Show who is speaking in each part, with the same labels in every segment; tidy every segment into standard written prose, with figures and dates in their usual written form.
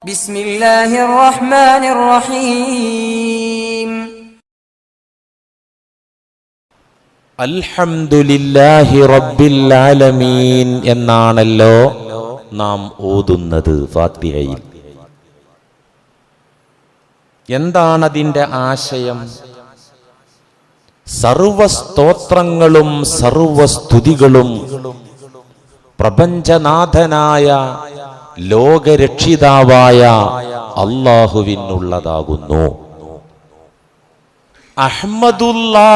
Speaker 1: ബിസ്മില്ലാഹിർ റഹ്മാനിർ റഹീം.
Speaker 2: അൽഹംദുലില്ലാഹി റബ്ബിൽ ആലമീൻ എന്നാണല്ലോ നാം ഓതുന്നത് ഫാത്തിഹയിൽ. എന്താണതിൻ്റെ ആശയം? സർവസ്തോത്രങ്ങളും സർവസ്തുതികളും പ്രപഞ്ചനാഥനായ ലോകരക്ഷിതാവായ അല്ലാഹുവിനുള്ളതാകുന്നു. അഹ്മദുല്ലാ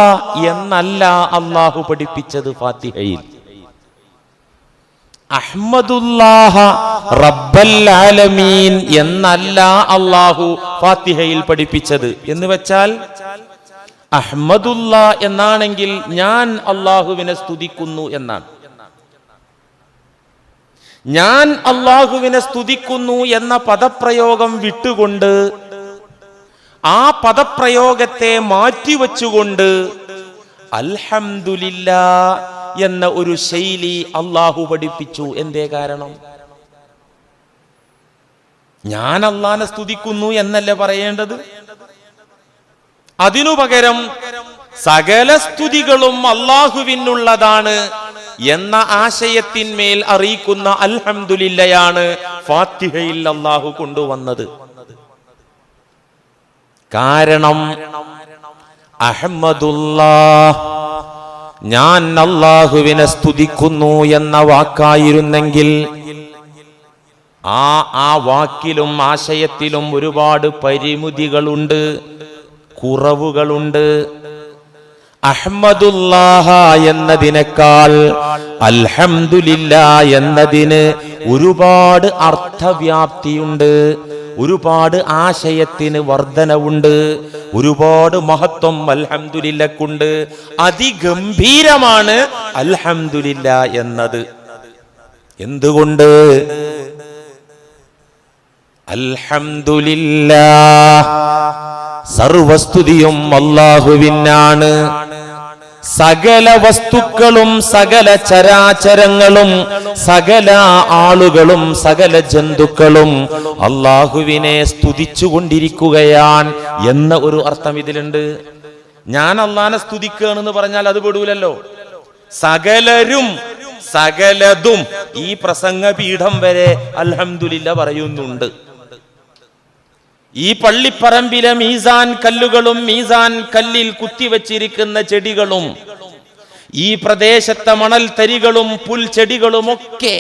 Speaker 2: എന്നല്ല അല്ലാഹു പഠിപ്പിച്ചത് ഫാത്തിഹയിൽ. അഹ്മദുല്ലാഹ റബ്ബൽ ആലമീൻ എന്നല്ല അല്ലാഹു ഫാത്തിഹയിൽ പഠിപ്പിച്ചത്. എന്ന് വെച്ചാൽ അഹ്മദുല്ലാ എന്നാണെങ്കിൽ ഞാൻ അല്ലാഹുവിനെ സ്തുതിക്കുന്നു എന്നാണ്. ഞാൻ അല്ലാഹുവിനെ സ്തുതിക്കുന്നു എന്ന പദപ്രയോഗം വിട്ടുകൊണ്ട് ആ പദപ്രയോഗത്തെ മാറ്റിവെച്ചുകൊണ്ട് അൽഹംദുലില്ലാ എന്ന ഒരു ശൈലി അല്ലാഹു പഠിപ്പിച്ചു. എന്തേ കാരണം? ഞാൻ അല്ലാഹുവിനെ സ്തുതിക്കുന്നു എന്നല്ലേ പറയേണ്ടത്? അതിനു പകരം സകല സ്തുതികളും അല്ലാഹുവിനുള്ളതാണ് എന്ന ആശയത്തിന്മേൽ അറിയിക്കുന്ന അൽഹംദുലില്ലയാണ് ഫാത്തിഹയിൽ അല്ലാഹു കൊണ്ടുവന്നത്. കാരണം അഹ്മദുല്ലാഹ് ഞാൻ അല്ലാഹുവിനെ സ്തുതിക്കുന്നു എന്ന വാക്കായിരുന്നെങ്കിൽ ആ വാക്കിലും ആശയത്തിലും ഒരുപാട് പരിമിതികളുണ്ട്, കുറവുകളുണ്ട്. അഹ്മദുല്ലാഹ എന്നതിനേക്കാൾ അൽഹംദുലില്ലാ എന്നതിന് ഒരുപാട് അർത്ഥവ്യാപ്തിയുണ്ട്, ഒരുപാട് ആശയത്തിന് വർധനവുണ്ട്, ഒരുപാട് മഹത്വം അൽഹംദുലില്ലക്കുണ്ട്. അതിഗംഭീരമാണ് അൽഹംദുലില്ലാ എന്നത്. എന്തുകൊണ്ട്? അൽഹംദുലില്ലാ സർവസ്തുതിയും അല്ലാഹുവിനാണ്. സകല വസ്തുക്കളും സകല ചരാചരങ്ങളും സകല ആളുകളും സകല ജന്തുക്കളും അല്ലാഹുവിനെ സ്തുതിച്ചുകൊണ്ടിരിക്കുകയാണ് എന്ന ഒരു അർത്ഥം ഇതിലുണ്ട്. ഞാൻ അല്ലാഹുവിനെ സ്തുതിക്കുകയാണെന്ന് പറഞ്ഞാൽ അത് പെടൂലല്ലോ. സകലരും സകലതും ഈ പ്രസംഗപീഠം വരെ അൽഹംദുലില്ലാ പറയുന്നുണ്ട്. ഈ പള്ളിപ്പറമ്പിലെ മീസാൻ കല്ലുകളും മീസാൻ കല്ലിൽ കുത്തിവെച്ചിരിക്കുന്ന ചെടികളും ഈ പ്രദേശത്തെ മണൽ തരികളും പുൽച്ചെടികളുമൊക്കെ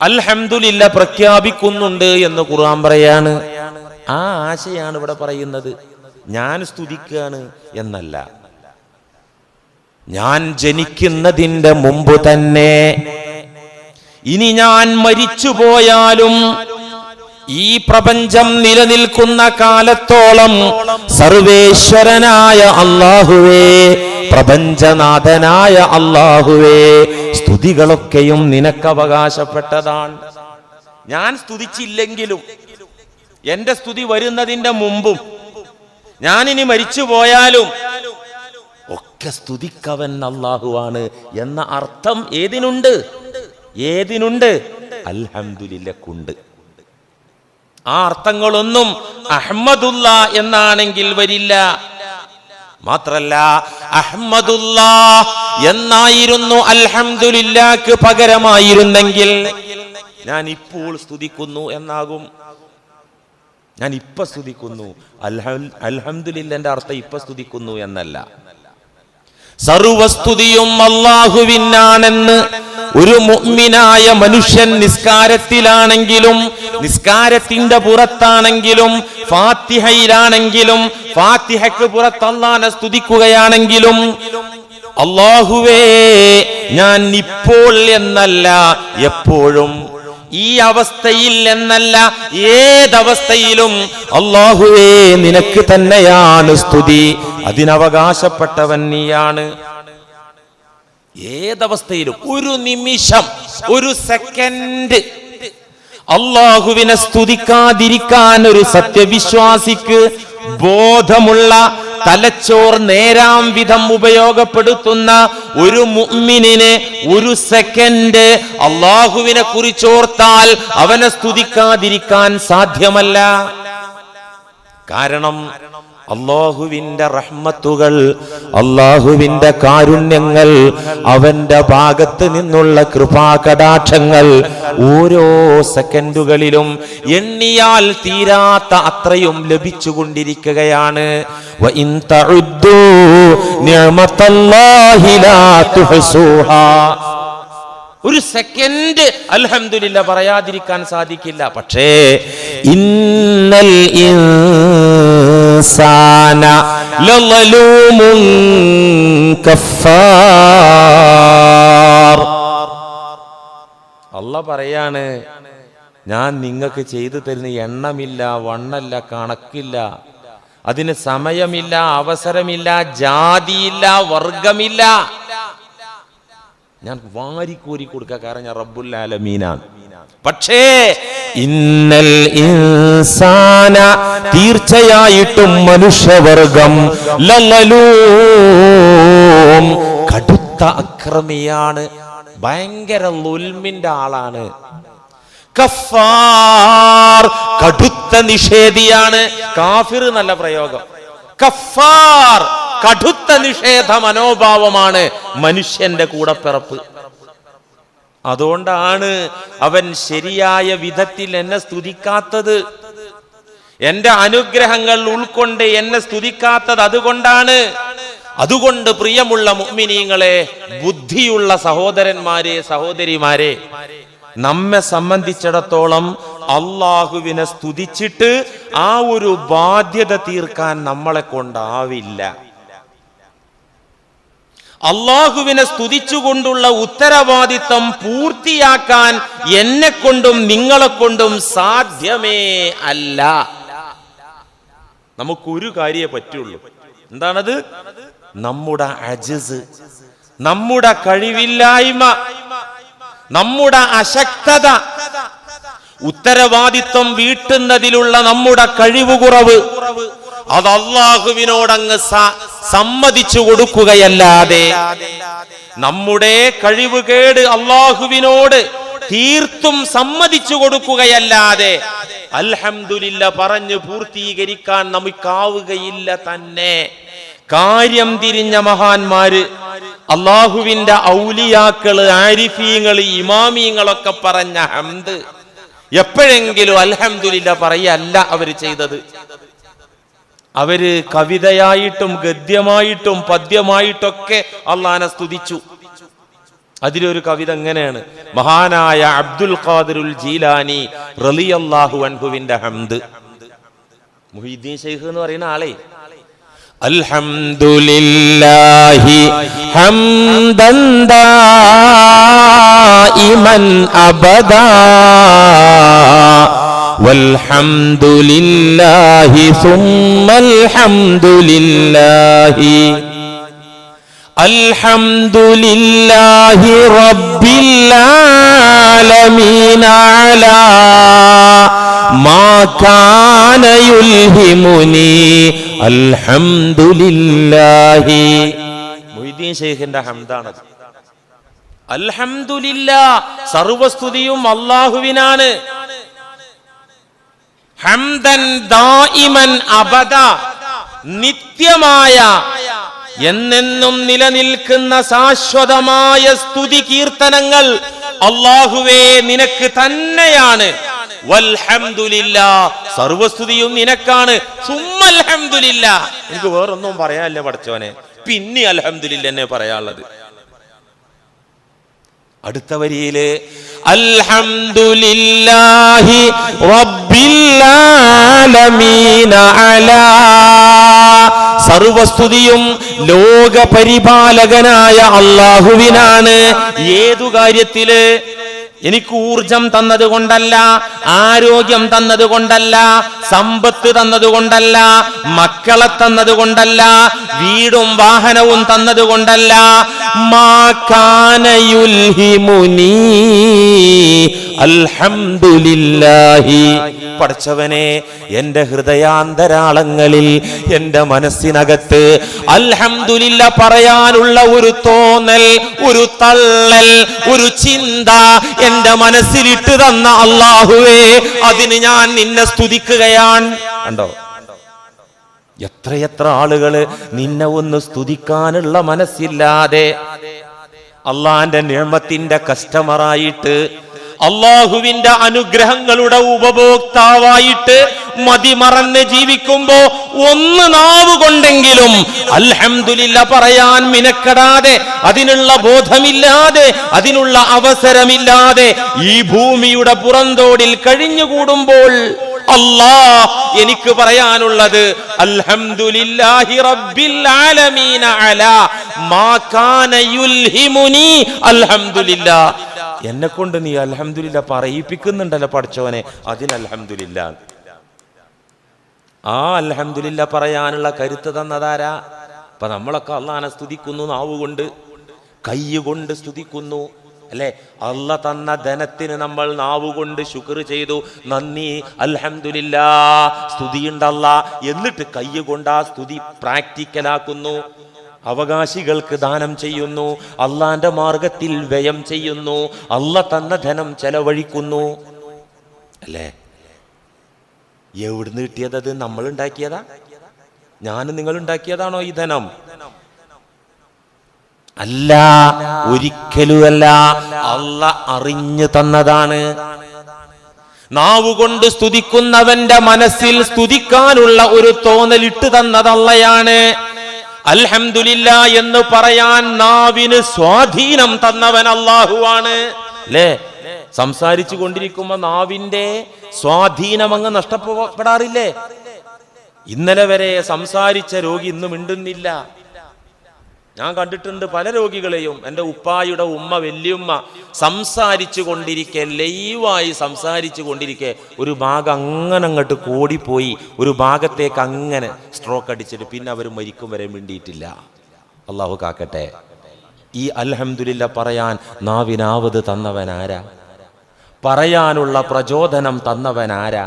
Speaker 2: അൽഹംദുലില്ലാ പ്രഖ്യാപിക്കുന്നുണ്ട് എന്ന് ഖുർആൻ പറയാണ്. ആ ആശയാണ് ഇവിടെ പറയുന്നത്. ഞാൻ സ്തുതിക്കുകയാണ് എന്നല്ല. ഞാൻ ജനിക്കുന്നതിന്റെ മുമ്പ് തന്നെ, ഇനി ഞാൻ മരിച്ചുപോയാലും ഈ പ്രപഞ്ചം നിലനിൽക്കുന്ന കാലത്തോളം സർവേശ്വരനായ അല്ലാഹുവേ, പ്രപഞ്ചനാഥനായ അല്ലാഹുവേ, സ്തുതികളൊക്കെയും നിനക്ക് അവകാശപ്പെട്ടതാണ്. ഞാൻ സ്തുതിച്ചില്ലെങ്കിലും എന്റെ സ്തുതി വരുന്നതിന്റെ മുമ്പും ഞാനിനി മരിച്ചുപോയാലും ഒക്കെ സ്തുതിക്കവൻ അല്ലാഹുവാണ് എന്ന അർത്ഥം ഏതിനുണ്ട്? അൽഹംദുലില്ലക്കുണ്ട്. ആ അർത്ഥങ്ങളൊന്നും അഹ്മദുല്ലാ എന്നാണെങ്കിൽ വരില്ല. മാത്രല്ല അഹ്മദുല്ലാഹ് എന്നായിരുന്നു അൽഹംദുലില്ലാക്ക് പകരമായിരുന്നെങ്കിൽ ഞാൻ ഇപ്പോൾ സ്തുതിക്കുന്നു എന്നാകും. ഞാൻ ഇപ്പൊ സ്തുതിക്കുന്നു. അൽഹംദുലില്ലാന്റെ അർത്ഥം ഇപ്പൊ സ്തുതിക്കുന്നു എന്നല്ല. സർവസ്തുതിയും അല്ലാഹുവിനാണെന്ന് ഒരു മുഅ്മിനായ മനുഷ്യൻ നിസ്കാരത്തിലാണെങ്കിലും നിസ്കാരത്തിന്റെ പുറത്താണെങ്കിലും ഫാത്തിഹയിലാണെങ്കിലും ഫാത്തിഹയ്ക്ക് പുറത്ത് അല്ലാഹുവിനെ സ്തുതിക്കുകയാണെങ്കിലും അല്ലാഹുവേ ഞാൻ ഇപ്പോൾ എന്നല്ല എപ്പോഴും, ഈ അവസ്ഥയിൽ എന്നല്ല ഏതവസ്ഥയിലും അല്ലാഹുവേ നിനക്ക് തന്നെയാണ് സ്തുതി, അതിനവകാശപ്പെട്ടവൻ നീയാണ്. ഏതവസ്ഥയിലും ഒരു നിമിഷം ഒരു സെക്കൻഡ് അല്ലാഹുവിനെ സ്തുതിക്കാതിരിക്കാൻ ഒരു സത്യവിശ്വാസിക്ക് ബോധമുള്ള തലച്ചോർ നേരാം വിധം ഉപയോഗപ്പെടുത്തുന്ന ഒരു മുഅ്മിനിനെ ഒരു സെക്കൻഡ് അല്ലാഹുവിനെ കുറിച്ചോർത്താൽ അവനെ സ്തുതിക്കാതിരിക്കാൻ സാധ്യമല്ല. കാരണം അല്ലാഹുവിന്റെ റഹ്മത്തുകൾ, അല്ലാഹുവിന്റെ കാരുണ്യങ്ങൾ, അവന്റെ ഭാഗത്ത് നിന്നുള്ള കൃപാകടാക്ഷങ്ങൾ ഓരോ സെക്കൻഡുകളിലും എണ്ണിയാൽ തീരാത്ത അത്രയും ലഭിച്ചുകൊണ്ടിരിക്കുകയാണ്. വഇൻ തഉദ്ദൂ നിഅമത്തല്ലാഹി ലാ തുഹ്സൂഹാ. ഒരു സെക്കൻഡ് അൽഹംദുലില്ലാ പറയാതിരിക്കാൻ സാധിക്കില്ല. പക്ഷേ ഇന്നൽ ഇൻസാന ലളലൂമുൻ കഫാർ. അല്ലാഹ് പറയാണ്, ഞാൻ നിങ്ങൾക്ക് ചെയ്തു തരുന്ന എണ്ണമില്ല, വണ്ണല്ല, കണക്കില്ല, അതിന് സമയമില്ല, അവസരമില്ല, ജാതിയില്ല, വർഗമില്ല. ഞാൻ വാരിക്കോരി കൊടുക്കുക, കാരണം ഞാൻ റബ്ബുൽ ആലമീനാണ്. പക്ഷേ ഇന്നൽ ഇൻസാന, തീർച്ചയായിട്ടും മനുഷ്യവർഗം, ലളലൂം, കടുത്ത അക്രമിയാണ്, ഭയങ്കര ളുൽമിന്റെ ആളാണ്. കഫാർ, കടുത്ത നിഷേധിയാണ്. കാഫിർ നല്ല പ്രയോഗം. കഫാർ, കടുത്ത നിഷേധ മനോഭാവമാണ് മനുഷ്യന്റെ കൂടപ്പിറപ്പ്. അതുകൊണ്ടാണ് അവൻ ശരിയായ വിധത്തിൽ എന്നെ സ്തുതിക്കാത്തത്, എന്റെ അനുഗ്രഹങ്ങൾ ഉൾക്കൊണ്ട് എന്നെ സ്തുതിക്കാത്തത്. അതുകൊണ്ടാണ്. അതുകൊണ്ട് പ്രിയമുള്ള മുഅ്മിനീങ്ങളെ, ബുദ്ധിയുള്ള സഹോദരന്മാരെ, സഹോദരിമാരെ, നമ്മെ സംബന്ധിച്ചിടത്തോളം അള്ളാഹുവിനെ സ്തുതിച്ചിട്ട് ആ ഒരു ബാധ്യത തീർക്കാൻ നമ്മളെ കൊണ്ടാവില്ല. അള്ളാഹുവിനെ സ്തുതിച്ചുകൊണ്ടുള്ള ഉത്തരവാദിത്വം പൂർത്തിയാക്കാൻ എന്നെ കൊണ്ടും നിങ്ങളെ കൊണ്ടും സാധ്യമേ അല്ല. നമുക്കൊരു കാര്യമേ പറ്റുള്ളൂ. എന്താണത്? നമ്മുടെ അജ്സ്, നമ്മുടെ കഴിവില്ലായ്മ, നമ്മുടെ അശക്തത, ഉത്തരവാദിത്വം വീട്ടുന്നതിലുള്ള നമ്മുടെ കഴിവുകുറവ്, അത് അല്ലാഹുവിനോടങ്ങ് സമ്മതിച്ചു കൊടുക്കുകയല്ലാതെ, നമ്മുടെ കഴിവുകേട് അല്ലാഹുവിനോട് തീർത്തും സമ്മതിച്ചു കൊടുക്കുകയല്ലാതെ അൽഹംദുലില്ലാ പറഞ്ഞു പൂർത്തീകരിക്കാൻ നമുക്കാവുകയില്ല തന്നെ. കാര്യം തിരിഞ്ഞ മഹാന്മാര്, അള്ളാഹുവിന്റെ ഔലിയാക്കള്, ആരിഫീങ്ങള്, ഇമാമീങ്ങളൊക്കെ പറഞ്ഞ ഹംദ് എപ്പോഴെങ്കിലും അൽഹംദുലില്ലാ പറയല്ല അവര് ചെയ്തത്. അവര് കവിതയായിട്ടും ഗദ്യമായിട്ടും പദ്യമായിട്ടൊക്കെ അള്ളാഹനെ സ്തുതിച്ചു. അതിലൊരു കവിത എങ്ങനെയാണ്? മഹാനായ അബ്ദുൽ ഖാദിറുൽ ജീലാനി റളിയല്ലാഹു അൻഹുവിന്റെ ഹംദ്. മുഹീദ്ദീൻ ശൈഖ് എന്ന് പറയുന്ന ആളെ, അൽഹംദുലില്ലാഹി ഹംദൻ ദായിമൻ അബദാ വൽഹംദുലില്ലാഹി സുമ്മൽ ഹംദുലില്ലാഹി അൽഹംദുലില്ലാഹി റബ്ബിൽ ആലമീൻ അലാ മാ കാന യുൽഹിമുനി അൽഹംദുലില്ലാഹി. മുഹീദ്ദീൻ ശൈഖിന്റെ ഹംദാണത്. അൽഹംദുലില്ലാ, സർവസ്തുതിയും അല്ലാഹുവിനാണ്. ഹംദൻ ദായിമൻ അബദ, നിത്യമായ എന്നെന്നും നിലനിൽക്കുന്ന ശാശ്വതമായ സ്തുതി കീർത്തനങ്ങൾ അല്ലാഹുവേ നിനക്ക് തന്നെയാണ്. വൽഹംദുലില്ലാ, സർവസ്തുതിയും നിനക്കാണ്. സുമ്മൽ ഹംദുലില്ലാ, എനിക്ക് വേറൊന്നും പറയാനില്ല പടച്ചോനെ, പിന്നെ അൽഹംദുലില്ലാ എന്നെ പറയാനുള്ളത്. അടുത്ത വരിയില് അൽഹംദുലില്ലാഹി റബ്ബിൽ ആലമീന അലാ, സർവസ്തുതിയും ലോക പരിപാലകനായ അല്ലാഹുവിനാണ്. ഏതു കാര്യത്തില്? എനിക്ക് ഊർജം തന്നത് കൊണ്ടല്ല, ആരോഗ്യം തന്നത് കൊണ്ടല്ല, സമ്പത്ത് തന്നത് കൊണ്ടല്ല, മക്കളെ തന്നത് കൊണ്ടല്ല, വീടും വാഹനവും തന്നത് കൊണ്ടല്ല. മാ കാന യുൽഹിമുനി അൽഹംദുലില്ലാഹി. പടച്ചവനെ, എന്റെ ഹൃദയാന്തരാളങ്ങളിൽ, എന്റെ മനസ്സിനകത്ത് അൽഹംദുലില്ല പറയാനുള്ള ഒരു തോന്നൽ, ഒരു തള്ളൽ, ഒരു ചിന്ത എന്റെ മനസ്സിലിട്ട് തന്ന അല്ലാഹുവേ, അതിന് ഞാൻ നിന്നെ സ്തുതിക്കുകയാണ്. കണ്ടോ, എത്രയെത്ര ആളുകള് നിന്നെ ഒന്ന് സ്തുതിക്കാനുള്ള മനസ്സില്ലാതെ അള്ളാന്റെ നിഅമത്തിന്റെ കസ്റ്റമറായിട്ട്, അള്ളാഹുവിന്റെ അനുഗ്രഹങ്ങളുടെ ഉപഭോക്താവായിട്ട് മതിമറന്ന് ജീവിക്കുമ്പോ ഒന്ന് നാവ് കൊണ്ടെങ്കിലും അൽഹംദുലില്ല പറയാൻ മിനക്കെടാതെ, അതിനുള്ള ബോധമില്ലാതെ, അതിനുള്ള അവസരമില്ലാതെ ഈ ഭൂമിയുടെ പുറന്തോടിൽ കഴിഞ്ഞുകൂടുമ്പോൾ എനിക്ക് പറയാനുള്ളത് അൽഹംദുലില്ലാഹി റബ്ബിൽ ആലമീന അലാ മാ കാന യുൽഹിമുനി അൽഹംദുലില്ലാ. എന്നെ കൊണ്ട് നീ അൽഹംദുലില്ലാ പറയിപ്പിക്കുന്നുണ്ടല്ലോ പടച്ചവനെ, അതിന് അൽഹംദുലില്ലാ. ആ അൽഹംദുലില്ലാ പറയാനുള്ള കരുത്ത് തന്നതാരാ? അപ്പൊ നമ്മളൊക്കെ അല്ലാഹനെ സ്തുതിക്കുന്നു, നാവുകൊണ്ട്, കൈകൊണ്ട് സ്തുതിക്കുന്നു, അല്ലെ? അല്ല തന്ന ധനത്തിന് നമ്മൾ നാവുകൊണ്ട് ശുക്ർ ചെയ്തു, നന്ദി, അൽഹംദുലില്ലാ, സ്തുതിയുണ്ടല്ല. എന്നിട്ട് കൈകൊണ്ട് ആ സ്തുതി പ്രാക്ടിക്കലാക്കുന്നു, അവകാശികൾക്ക് ദാനം ചെയ്യുന്നു, അള്ളാന്റെ മാർഗത്തിൽ വ്യയം ചെയ്യുന്നു, അല്ല തന്ന ധനം ചെലവഴിക്കുന്നു, അല്ലേ? എവിടുന്ന് കിട്ടിയത്? അത് നമ്മൾ ഉണ്ടാക്കിയതാ? ഞാനും നിങ്ങൾ ഉണ്ടാക്കിയതാണോ ഈ ധനം? അല്ല, ഒരിക്കലുമല്ല. അല്ലാഹ് അറിഞ്ഞു തന്നതാണ്. നാവുകൊണ്ട് സ്തുതിക്കുന്നവന്റെ മനസ്സിൽ സ്തുതിക്കാനുള്ള ഒരു തോന്നലിട്ട് തന്നത് അല്ലാഹയാണ്. അൽഹംദുലില്ലാ എന്ന് പറയാൻ നാവിന് സ്വാധീനം തന്നവൻ അല്ലാഹുവാണ്, അല്ലേ? സംസാരിച്ചു കൊണ്ടിരിക്കുമ്പോ നാവിന്റെ സ്വാധീനം അങ്ങ് നഷ്ടപ്പെടാറില്ലേ? ഇന്നലെ വരെ സംസാരിച്ച രോഗി ഇന്ന് മിണ്ടുന്നില്ല. ഞാൻ കണ്ടിട്ടുണ്ട് പല രോഗികളെയും. എൻ്റെ ഉപ്പായുടെ ഉമ്മ, വല്യമ്മ സംസാരിച്ചു കൊണ്ടിരിക്കെ, ലൈവായി സംസാരിച്ചു കൊണ്ടിരിക്കെ ഒരു ഭാഗം അങ്ങനെ അങ്ങോട്ട് കോടിപ്പോയി, ഒരു ഭാഗത്തേക്ക് അങ്ങനെ സ്ട്രോക്ക് അടിച്ചിട്ട് പിന്നെ അവർ മരിക്കും വരെ മിണ്ടിയിട്ടില്ല. അള്ളാഹു കാക്കട്ടെ. ഈ അൽഹംദുലില്ലാ പറയാൻ നാവിനാവത് തന്നവനാരാ? പറയാനുള്ള പ്രചോദനം തന്നവനാരാ?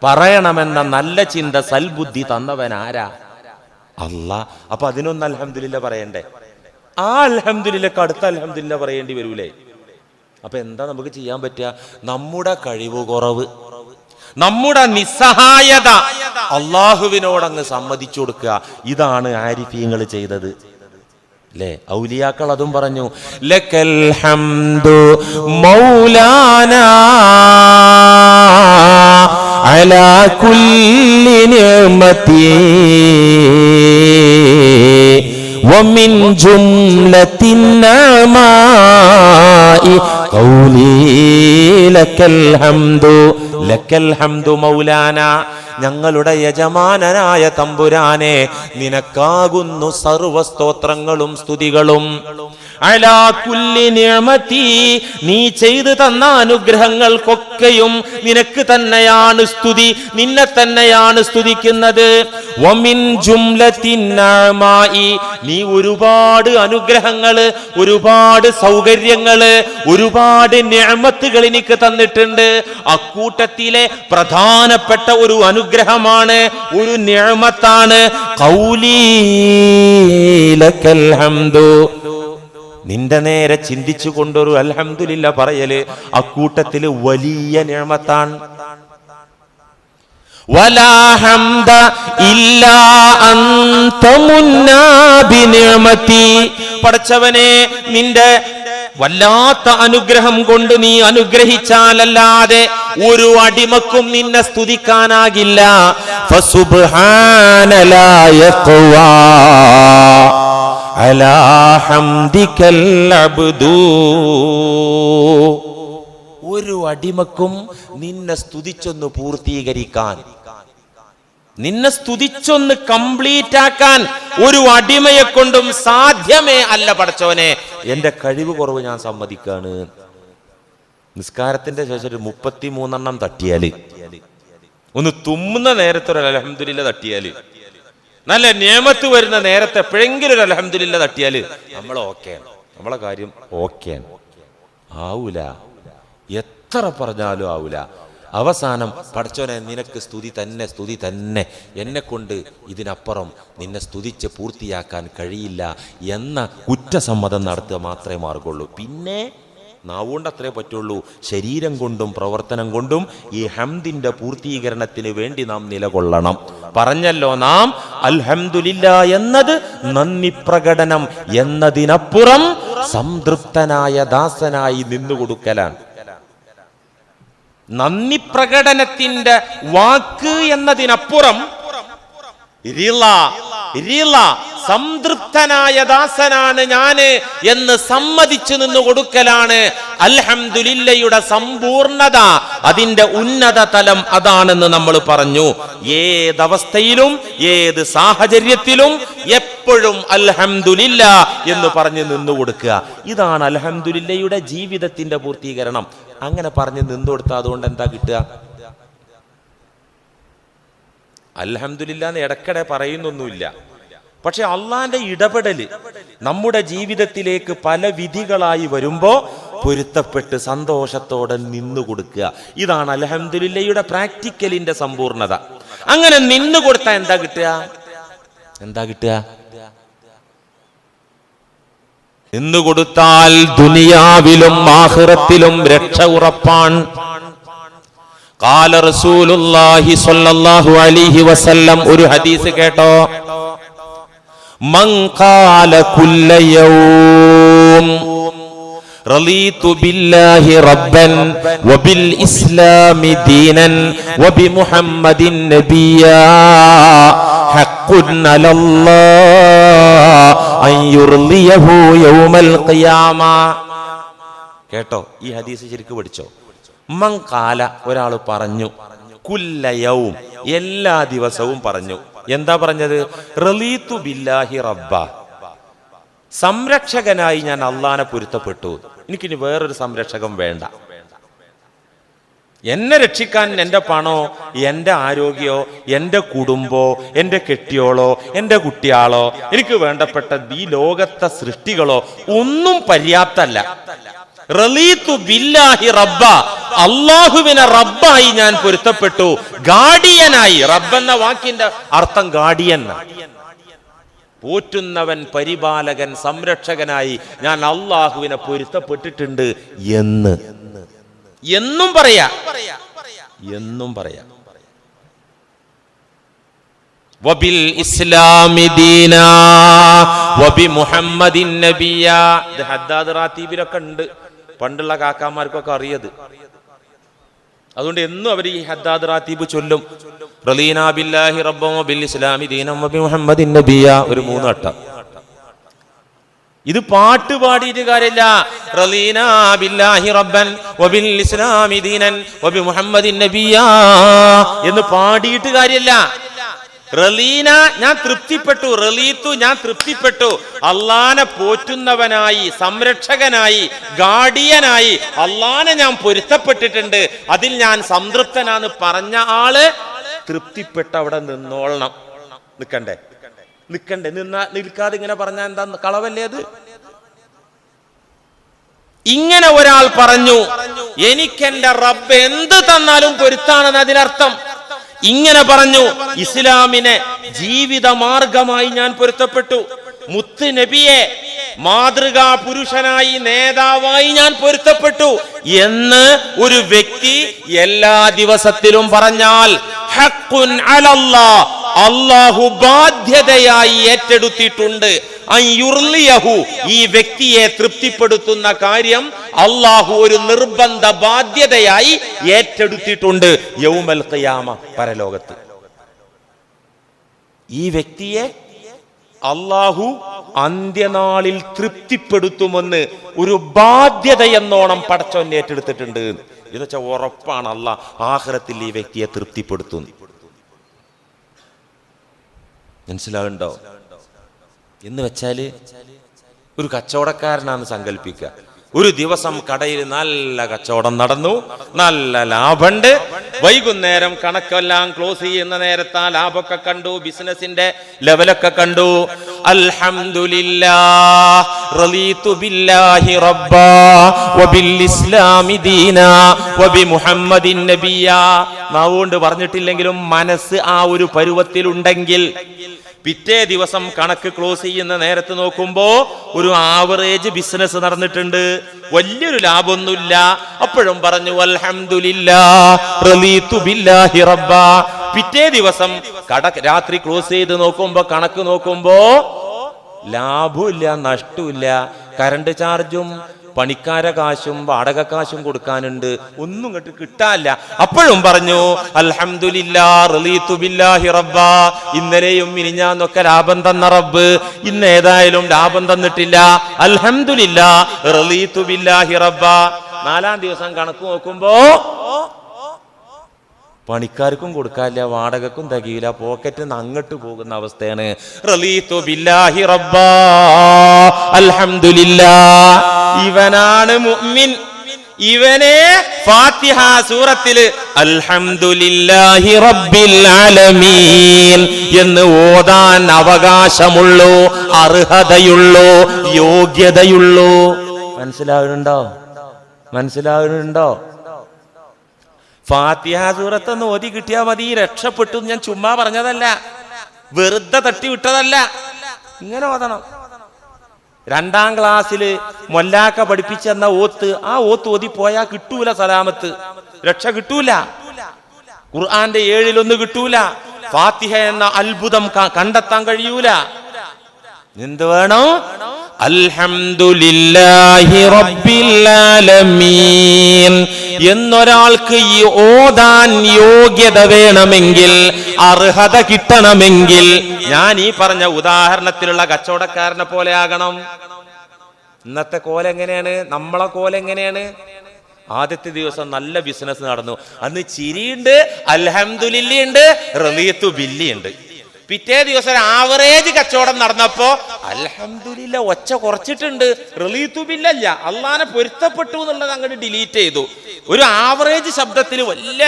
Speaker 2: പറയണമെന്ന നല്ല ചിന്ത, സൽബുദ്ധി തന്നവനാരാ? അല്ലാഹ്. അപ്പൊ അതിനൊന്ന് അൽഹംദുലില്ലാ പറയണ്ടേ? ആ അൽഹംദുലില്ലക്ക് അടുത്ത അൽഹംദുലില്ലാ പറയേണ്ടി വരൂലേ? അപ്പൊ എന്താ നമുക്ക് ചെയ്യാൻ പറ്റുക? നമ്മുടെ കഴിവ് കുറവ്, നമ്മുടെ നിസ്സഹായത അള്ളാഹുവിനോടങ്ങ് സമ്മതിച്ചു കൊടുക്കുക. ഇതാണ് ആരിഫീങ്ങൾ ചെയ്തത്, അല്ലേ? ഔലിയാക്കൾ അതും പറഞ്ഞു, ലക്കൽ ഹംദു മൗലാനാ അലാ കുല്ലി നിഅമതി വമിൻ ജുംലത്തിൻ നഅമായി ഖൗലി ലക്കൽ ഹംദു. ലക്കൽ ഹംദു മൗലാന, ഞങ്ങളുടെ യജമാനനായ തമ്പുരാനെ, നിനക്കാകുന്നു സർവസ്തോത്രങ്ങളും സ്തുതികളും. അലാ കുല്ലി നിഅമതി, നീ ചെയ്തു തന്ന അനുഗ്രഹങ്ങൾക്കൊക്കെയും നിനക്ക് തന്നെയാണ് സ്തുതി, നിന്നെ തന്നെയാണ് സ്തുതിക്കുന്നത്. വമിൻ ജുംലത്തിൻ നഅമായി, നീ ഒരുപാട് അനുഗ്രഹങ്ങള്, ഒരുപാട് സൗകര്യങ്ങള്, ഒരുപാട് നിഅമത്തുകൾ എനിക്ക് തന്നിട്ടുണ്ട്. അക്കൂട്ടത്തിലെ പ്രധാനപ്പെട്ട ഒരു അനുഗ്രഹമാണ്, ഒരു നിഅമത്താണ് ഖൗലി ലക്കൽ ഹംദു. നിന്റെ നേരെ ചിന്തിച്ചു കൊണ്ടൊരു അൽഹംദുലില്ലാ പറയല് അക്കൂട്ടത്തില് വലിയ നിഅമത്താണ്. വലാ ഹംദ ഇല്ലാ അൻത മുന്നാ ബിനിഅമതി. പടച്ചവനെ, നിന്റെ വല്ലാത്ത അനുഗ്രഹം കൊണ്ട് നീ അനുഗ്രഹിച്ചാലല്ലാതെ ഒരു അടിമക്കും നിന്നെ സ്തുതിക്കാനാകില്ല. ഫസുബ്ഹാന ലാ യഖ്വാ അലാ ഹംദികൽ അബ്ദു. ഒരു അടിമക്കും നിന്നെ സ്തുതിച്ചൊന്ന് പൂർത്തീകരിക്കാൻ, നിന്നെ സ്തുതിച്ചൊന്ന് കംപ്ലീറ്റ് ആക്കാൻ ഒരു അടിമയെ കൊണ്ടും സാധ്യമേ അല്ല. പടച്ചവനെ, എന്റെ കഴിവ് കുറവ് ഞാൻ സമ്മതിക്കാണ്. നിസ്കാരത്തിന്റെ ശേഷം ഒരു 33 തട്ടിയാല്, ഒന്ന് തുമ്മുന്ന നേരത്തെ ഒരു അൽഹംദുലില്ലാ തട്ടിയാല്, നല്ല നിയമത്ത് വരുന്ന നേരത്തെ എപ്പോഴെങ്കിലും ഒരു അൽഹംദുലില്ലാ തട്ടിയാല് നമ്മൾ ഓക്കെയാണ്, നമ്മളെ കാര്യം ഓക്കെയാണ്. ആവൂല. എത്ര പറഞ്ഞാലും ആവൂല. അവസാനം പടച്ചോനെ നിനക്ക് സ്തുതി തന്നെ, എന്നെ കൊണ്ട് ഇതിനപ്പുറം നിന്നെ സ്തുതിച്ച് പൂർത്തിയാക്കാൻ കഴിയില്ല എന്ന കുറ്റസമ്മതം നടത്തുക മാത്രമേ മാർഗുള്ളൂ. പിന്നെ നാവുകൊണ്ട് അത്രേ പറ്റുള്ളൂ. ശരീരം കൊണ്ടും പ്രവർത്തനം കൊണ്ടും ഈ ഹംദിന്റെ പൂർത്തീകരണത്തിന് വേണ്ടി നാം നിലകൊള്ളണം. പറഞ്ഞല്ലോ നാം അൽഹംദുലില്ലാ എന്നത് നന്ദി പ്രകടനം എന്നതിനപ്പുറം സംതൃപ്തനായ ദാസനായി നിന്നുകൊടുക്കലാണ്. നന്ദി പ്രകടനത്തിന്റെ വാക്ക് എന്നതിനപ്പുറം സംതൃപ്തനായ ദാസനാണ് ഞാന് എന്ന് സമ്മതിച്ചു നിന്നു കൊടുക്കലാണ് അൽഹംദുലില്ലയുടെ സമ്പൂർണത. അതിന്റെ ഉന്നത തലം അതാണെന്ന് നമ്മൾ പറഞ്ഞു. ഏതവസ്ഥയിലും ഏത് സാഹചര്യത്തിലും എപ്പോഴും അൽഹംദുലില്ല എന്ന് പറഞ്ഞ് നിന്നു കൊടുക്കുക. ഇതാണ് അൽഹംദുലില്ലയുടെ ജീവിതത്തിന്റെ പൂർത്തീകരണം. അങ്ങനെ പറഞ്ഞ് നിന്നു കൊടുത്താൽ അതുകൊണ്ട് എന്താ കിട്ടുക? അൽഹംദുലില്ലാ എന്ന് ഇടയ്ക്കിടെ പറയുന്നൊന്നുമില്ല. പക്ഷെ അള്ളാന്റെ ഇടപെടല് നമ്മുടെ ജീവിതത്തിലേക്ക് പല വിധികളായി വരുമ്പോ പൊരുത്തപ്പെട്ട് സന്തോഷത്തോടെ നിന്നു കൊടുക്കുക. ഇതാണ് അൽഹംദുലില്ലയുടെ പ്രാക്ടിക്കലിന്റെ സമ്പൂർണത. അങ്ങനെ നിന്നു കൊടുത്താൽ എന്താ കിട്ടുക? നിന്നു കൊടുത്താൽ ദുനിയാവിലും ആഖിറത്തിലും രക്ഷ ഉറപ്പാണ്. ഖാല റസൂലുള്ളാഹി സ്വല്ലല്ലാഹു അലൈഹി വസല്ലം, ഒരു ഹദീസ് കേട്ടോ, മൻ ഖാല കുല്ല യൗം റളീതു ബില്ലാഹി റബ്ബൻ വബിൽ ഇസ്ലാമി ദീനൻ വബിമുഹമ്മദിൻ നബിയ്യാ ഹഖ്ഖുൻ അലല്ലാഹ് അൻ യുർളിയഹു യൗമൽ ഖിയാമ. കേട്ടോ, ഈ ഹദീസ് ശരിക്കും പഠിച്ചോ. മൻ ഖാല, ഒരാൾ പറഞ്ഞു, കുല്ല യൗം, എല്ലാ ദിവസവും പറഞ്ഞു. എന്താ പറഞ്ഞത്? റളീതു ബില്ലാഹി റബ്ബ, സംരക്ഷകനായി ഞാൻ അള്ളാനെ പൊരുത്തപ്പെട്ടു. എനിക്കിനി വേറൊരു സംരക്ഷകൻ വേണ്ട. എന്നെ രക്ഷിക്കാൻ എൻ്റെ പണോ, എൻ്റെ ആരോഗ്യമോ, എൻ്റെ കുടുംബോ, എൻ്റെ കെട്ടിയോളോ, എൻ്റെ കുട്ടിയാളോ, എനിക്ക് വേണ്ടപ്പെട്ട ഈ ലോകത്തെ സൃഷ്ടികളോ ഒന്നും പര്യാപ്തല്ല. റളീതു ബില്ലാഹി റബ്ബ, അള്ളാഹുവിനെ റബ്ബായി ഞാൻ പൊരുത്തപ്പെട്ടു. ഗാർഡിയനായി, റബ്ബെന്ന വാക്കിന്റെ അർത്ഥം ഗാർഡിയൻ, പോറ്റുന്നവൻ, പരിപാലകൻ, സംരക്ഷകനായി ഞാൻ അള്ളാഹുവിനെ പൊരുത്തപ്പെട്ടിട്ടുണ്ട് എന്നും പറയാ. വബിൽ ഇസ്ലാമി ദീനാ വബി മുഹമ്മദിൻ നബിയ്യാ. ഇത് ഹദ്ദാദ് റാത്തീബിലൊക്കെ ഉണ്ട്, പണ്ടുള്ള കാക്കാമാർക്കൊക്കെ അറിയത്. അതുകൊണ്ട് എന്നും അവർ ഈ ഹദ്ദാദ് റാത്തീബ് ചൊല്ലും. റളീനാ ബില്ലാഹി റബ്ബൻ വബിൽ ഇസ്ലാമി ദീനൻ വബി മുഹമ്മദിൻ നബിയ്യാ, ഒരു 3 വട്ടം. ഇത് പാട്ട് പാടിയിട്ട് കാര്യമില്ല. റളീനാ ബില്ലാഹി റബ്ബൻ വബിൽ ഇസ്ലാമി ദീനൻ വബി മുഹമ്മദിൻ നബിയ്യാ എന്ന് പാടിയിട്ട് കാര്യമില്ല. റളീന, ഞാൻ തൃപ്തിപ്പെട്ടു. റളീതു, ഞാൻ തൃപ്തിപ്പെട്ടു. അള്ളാനെ പോറ്റുന്നവനായി, സംരക്ഷകനായി, ഗാർഡിയനായി അള്ളാനെ ഞാൻ പൊരുത്തപ്പെട്ടിട്ടുണ്ട്, അതിൽ ഞാൻ സംതൃപ്തനാന്ന് പറഞ്ഞ ആള് തൃപ്തിപ്പെട്ട് അവിടെ നിന്നോളണം. നിൽക്കണ്ടേ? നിൽക്കാതെ ഇങ്ങനെ പറഞ്ഞാൽ എന്താ കളവല്ലേ അത്? ഇങ്ങനെ ഒരാൾ പറഞ്ഞു, എനിക്കെന്റെ റബ്ബ് എന്ത് തന്നാലും പൊരുത്താണെന്ന് അതിനർത്ഥം. ഇങ്ങനെ പറഞ്ഞു, ഇസ്ലാമിനെ ജീവിത മാർഗമായി ഞാൻ പൊരുത്തപ്പെട്ടു, മുത്ത് നബിയെ മാതൃകാ പുരുഷനായി, നേതാവായി ഞാൻ പൊരുത്തപ്പെട്ടു എന്ന് ഒരു വ്യക്തി എല്ലാ ദിവസത്തിലും പറഞ്ഞാൽ ഹഖ്ഖുൻ അലല്ലാഹ്, അല്ലാഹു ബാധ്യതയായി ഏറ്റെടുത്തിട്ടുണ്ട്. അൻയുർലിയഹു, ഈ വ്യക്തിയെ തൃപ്തിപ്പെടുത്തുന്ന കാര്യം അല്ലാഹു ഒരു നിർബന്ധ ബാധ്യതയായി ഏറ്റെടുത്തിട്ടുണ്ട്. യൗമൽ ഖിയാമ, പരലോകത്ത് ഈ വ്യക്തിയെ അല്ലാഹു അന്ത്യനാളിൽ തൃപ്തിപ്പെടുത്തുമെന്ന് ഒരു ബാധ്യത എന്നോണം പടച്ചോൻ ഏറ്റെടുത്തിട്ടുണ്ട്. എന്നുവെച്ചാൽ ഉറപ്പാണ് അല്ലാഹ് ആഖിറത്തിൽ ഈ വ്യക്തിയെ തൃപ്തിപ്പെടുത്തുന്നു. മനസ്സിലാവുണ്ടോ? എന്ന് വെച്ചാല് ഒരു കച്ചവടക്കാരനാണെന്ന് സങ്കല്പിക്കുക. ഒരു ദിവസം കടയിൽ നല്ല കച്ചവടം നടന്നു, നല്ല ലാഭമുണ്ട്. വൈകുന്നേരം കണക്കെല്ലാം ക്ലോസ് ചെയ്യുന്ന നേരത്ത് ആ ലാഭമൊക്കെ കണ്ടു, ബിസിനസിന്റെ ലെവലൊക്കെ കണ്ടു. അൽഹംദുലില്ലാഹ് റളീതു ബില്ലാഹി റബ്ബാ വബിൽ ഇസ്ലാമി ദീനാ വബി മുഹമ്മദിൻ നബിയ്യാ. നാവുകൊണ്ട് പറഞ്ഞിട്ടില്ലെങ്കിലും മനസ്സ് ആ ഒരു പരുവത്തിലുണ്ടെങ്കിൽ പിറ്റേ ദിവസം കണക്ക് ക്ലോസ് ചെയ്യുന്ന നേരത്ത് നോക്കുമ്പോ ഒരു ആവറേജ് ബിസിനസ് നടന്നിട്ടുണ്ട്, വലിയൊരു ലാഭമൊന്നുമില്ല. അപ്പോഴും പറഞ്ഞു അൽഹംദുലില്ലാഹ് റളീതു ബില്ലാഹി റബ്ബാ. പിറ്റേ ദിവസം രാത്രി ക്ലോസ് ചെയ്ത് നോക്കുമ്പോ കണക്ക് നോക്കുമ്പോ ലാഭമില്ല, നഷ്ടമില്ല. കറണ്ട് ചാർജും പണിക്കാര കാശും വാടക കാശും കൊടുക്കാനുണ്ട്, ഒന്നും ഇങ്ങോട്ട് കിട്ടാനില്ല. അപ്പോഴും പറഞ്ഞു അൽഹംദുലില്ലാഹ് റളീതു ബില്ലാഹി റബ്ബാ. ഇന്നലെയും മിനിഞ്ഞാന്നൊക്കെ ലാഭം തന്ന റബ്ബ് ഇന്ന് ഏതായാലും ലാഭം തന്നിട്ടില്ല, അൽഹംദുലില്ലാഹ് റളീതു ബില്ലാഹി റബ്ബാ. 4-ാം ദിവസം കണക്ക് നോക്കുമ്പോ പണിക്കാർക്കും കൊടുക്കാനില്ല, വാടകക്കും തികയില്ല, പോക്കറ്റിൽ നിന്ന് അങ്ങോട്ട് പോകുന്ന അവസ്ഥയാണ്. റളീതു ബില്ലാഹി റബ്ബാ അൽഹംദുലില്ലാഹ്. ഇവനാണ് മുഅ്മിൻ. ഇവനെ ഫാത്തിഹ സൂറത്തില് അൽഹംദുലില്ലാഹി റബ്ബിൽ ആലമീൻ എന്ന് ഓതാൻ അവകാശമുള്ളൂ, അർഹതയുള്ളൂ, യോഗ്യതയുള്ളൂ. മനസ്സിലാവുന്നുണ്ടോ? ഫാത്തിഹ സൂറത്തൊന്ന് ഓതി കിട്ടിയാ മതി, രക്ഷപ്പെട്ടു. ഞാൻ ചുമ്മാ പറഞ്ഞതല്ല, വെറുതെ തട്ടി വിട്ടതല്ല. ഇങ്ങനെ ഓതണം. 2-ാം ക്ലാസ്സിൽ മൊല്ലാക്ക പഠിപ്പിച്ചെന്ന ഓത്ത്, ആ ഓത്ത് ഓതി പോയാ കിട്ടൂല സലാമത്ത്, രക്ഷ കിട്ടൂല. ഖുർആന്റെ 7-ൽ1 കിട്ടൂല. ഫാത്തിഹ എന്ന അത്ഭുതം കണ്ടെത്താൻ കഴിയൂല. എന്ത് വേണം? അൽഹംദുലില്ലാഹി റബ്ബിൽ ആലമീൻ എന്നൊരാൾക്ക് ഈ ഓതാൻ യോഗ്യത വേണമെങ്കിൽ, അർഹത കിട്ടണമെങ്കിൽ, ഞാൻ ഈ പറഞ്ഞ ഉദാഹരണത്തിലുള്ള കച്ചവടക്കാരനെ പോലെ ആകണം. ഇന്നത്തെ കോലെങ്ങനെയാണ്? നമ്മളെ കോലെങ്ങനെയാണ്? ആദ്യത്തെ ദിവസം നല്ല ബിസിനസ് നടന്നു, അന്ന് ചിരിയുണ്ട്, അൽഹംദുലില്ലയുണ്ട്, റളീതു ബില്ലിയുണ്ട്. പിറ്റേ ദിവസം ആവറേജ് കച്ചവടം നടന്നപ്പോ അൽഹംദുലില്ലാ ഒച്ച കുറച്ചിട്ടുണ്ട്, റളീതു ബില്ലല്ല, അള്ളാനെ പൊരുത്തപ്പെട്ടു എന്നുള്ളത് അങ്ങോട്ട് ഡിലീറ്റ് ചെയ്തു. ഒരു ആവറേജ് ശബ്ദത്തിൽ വലിയ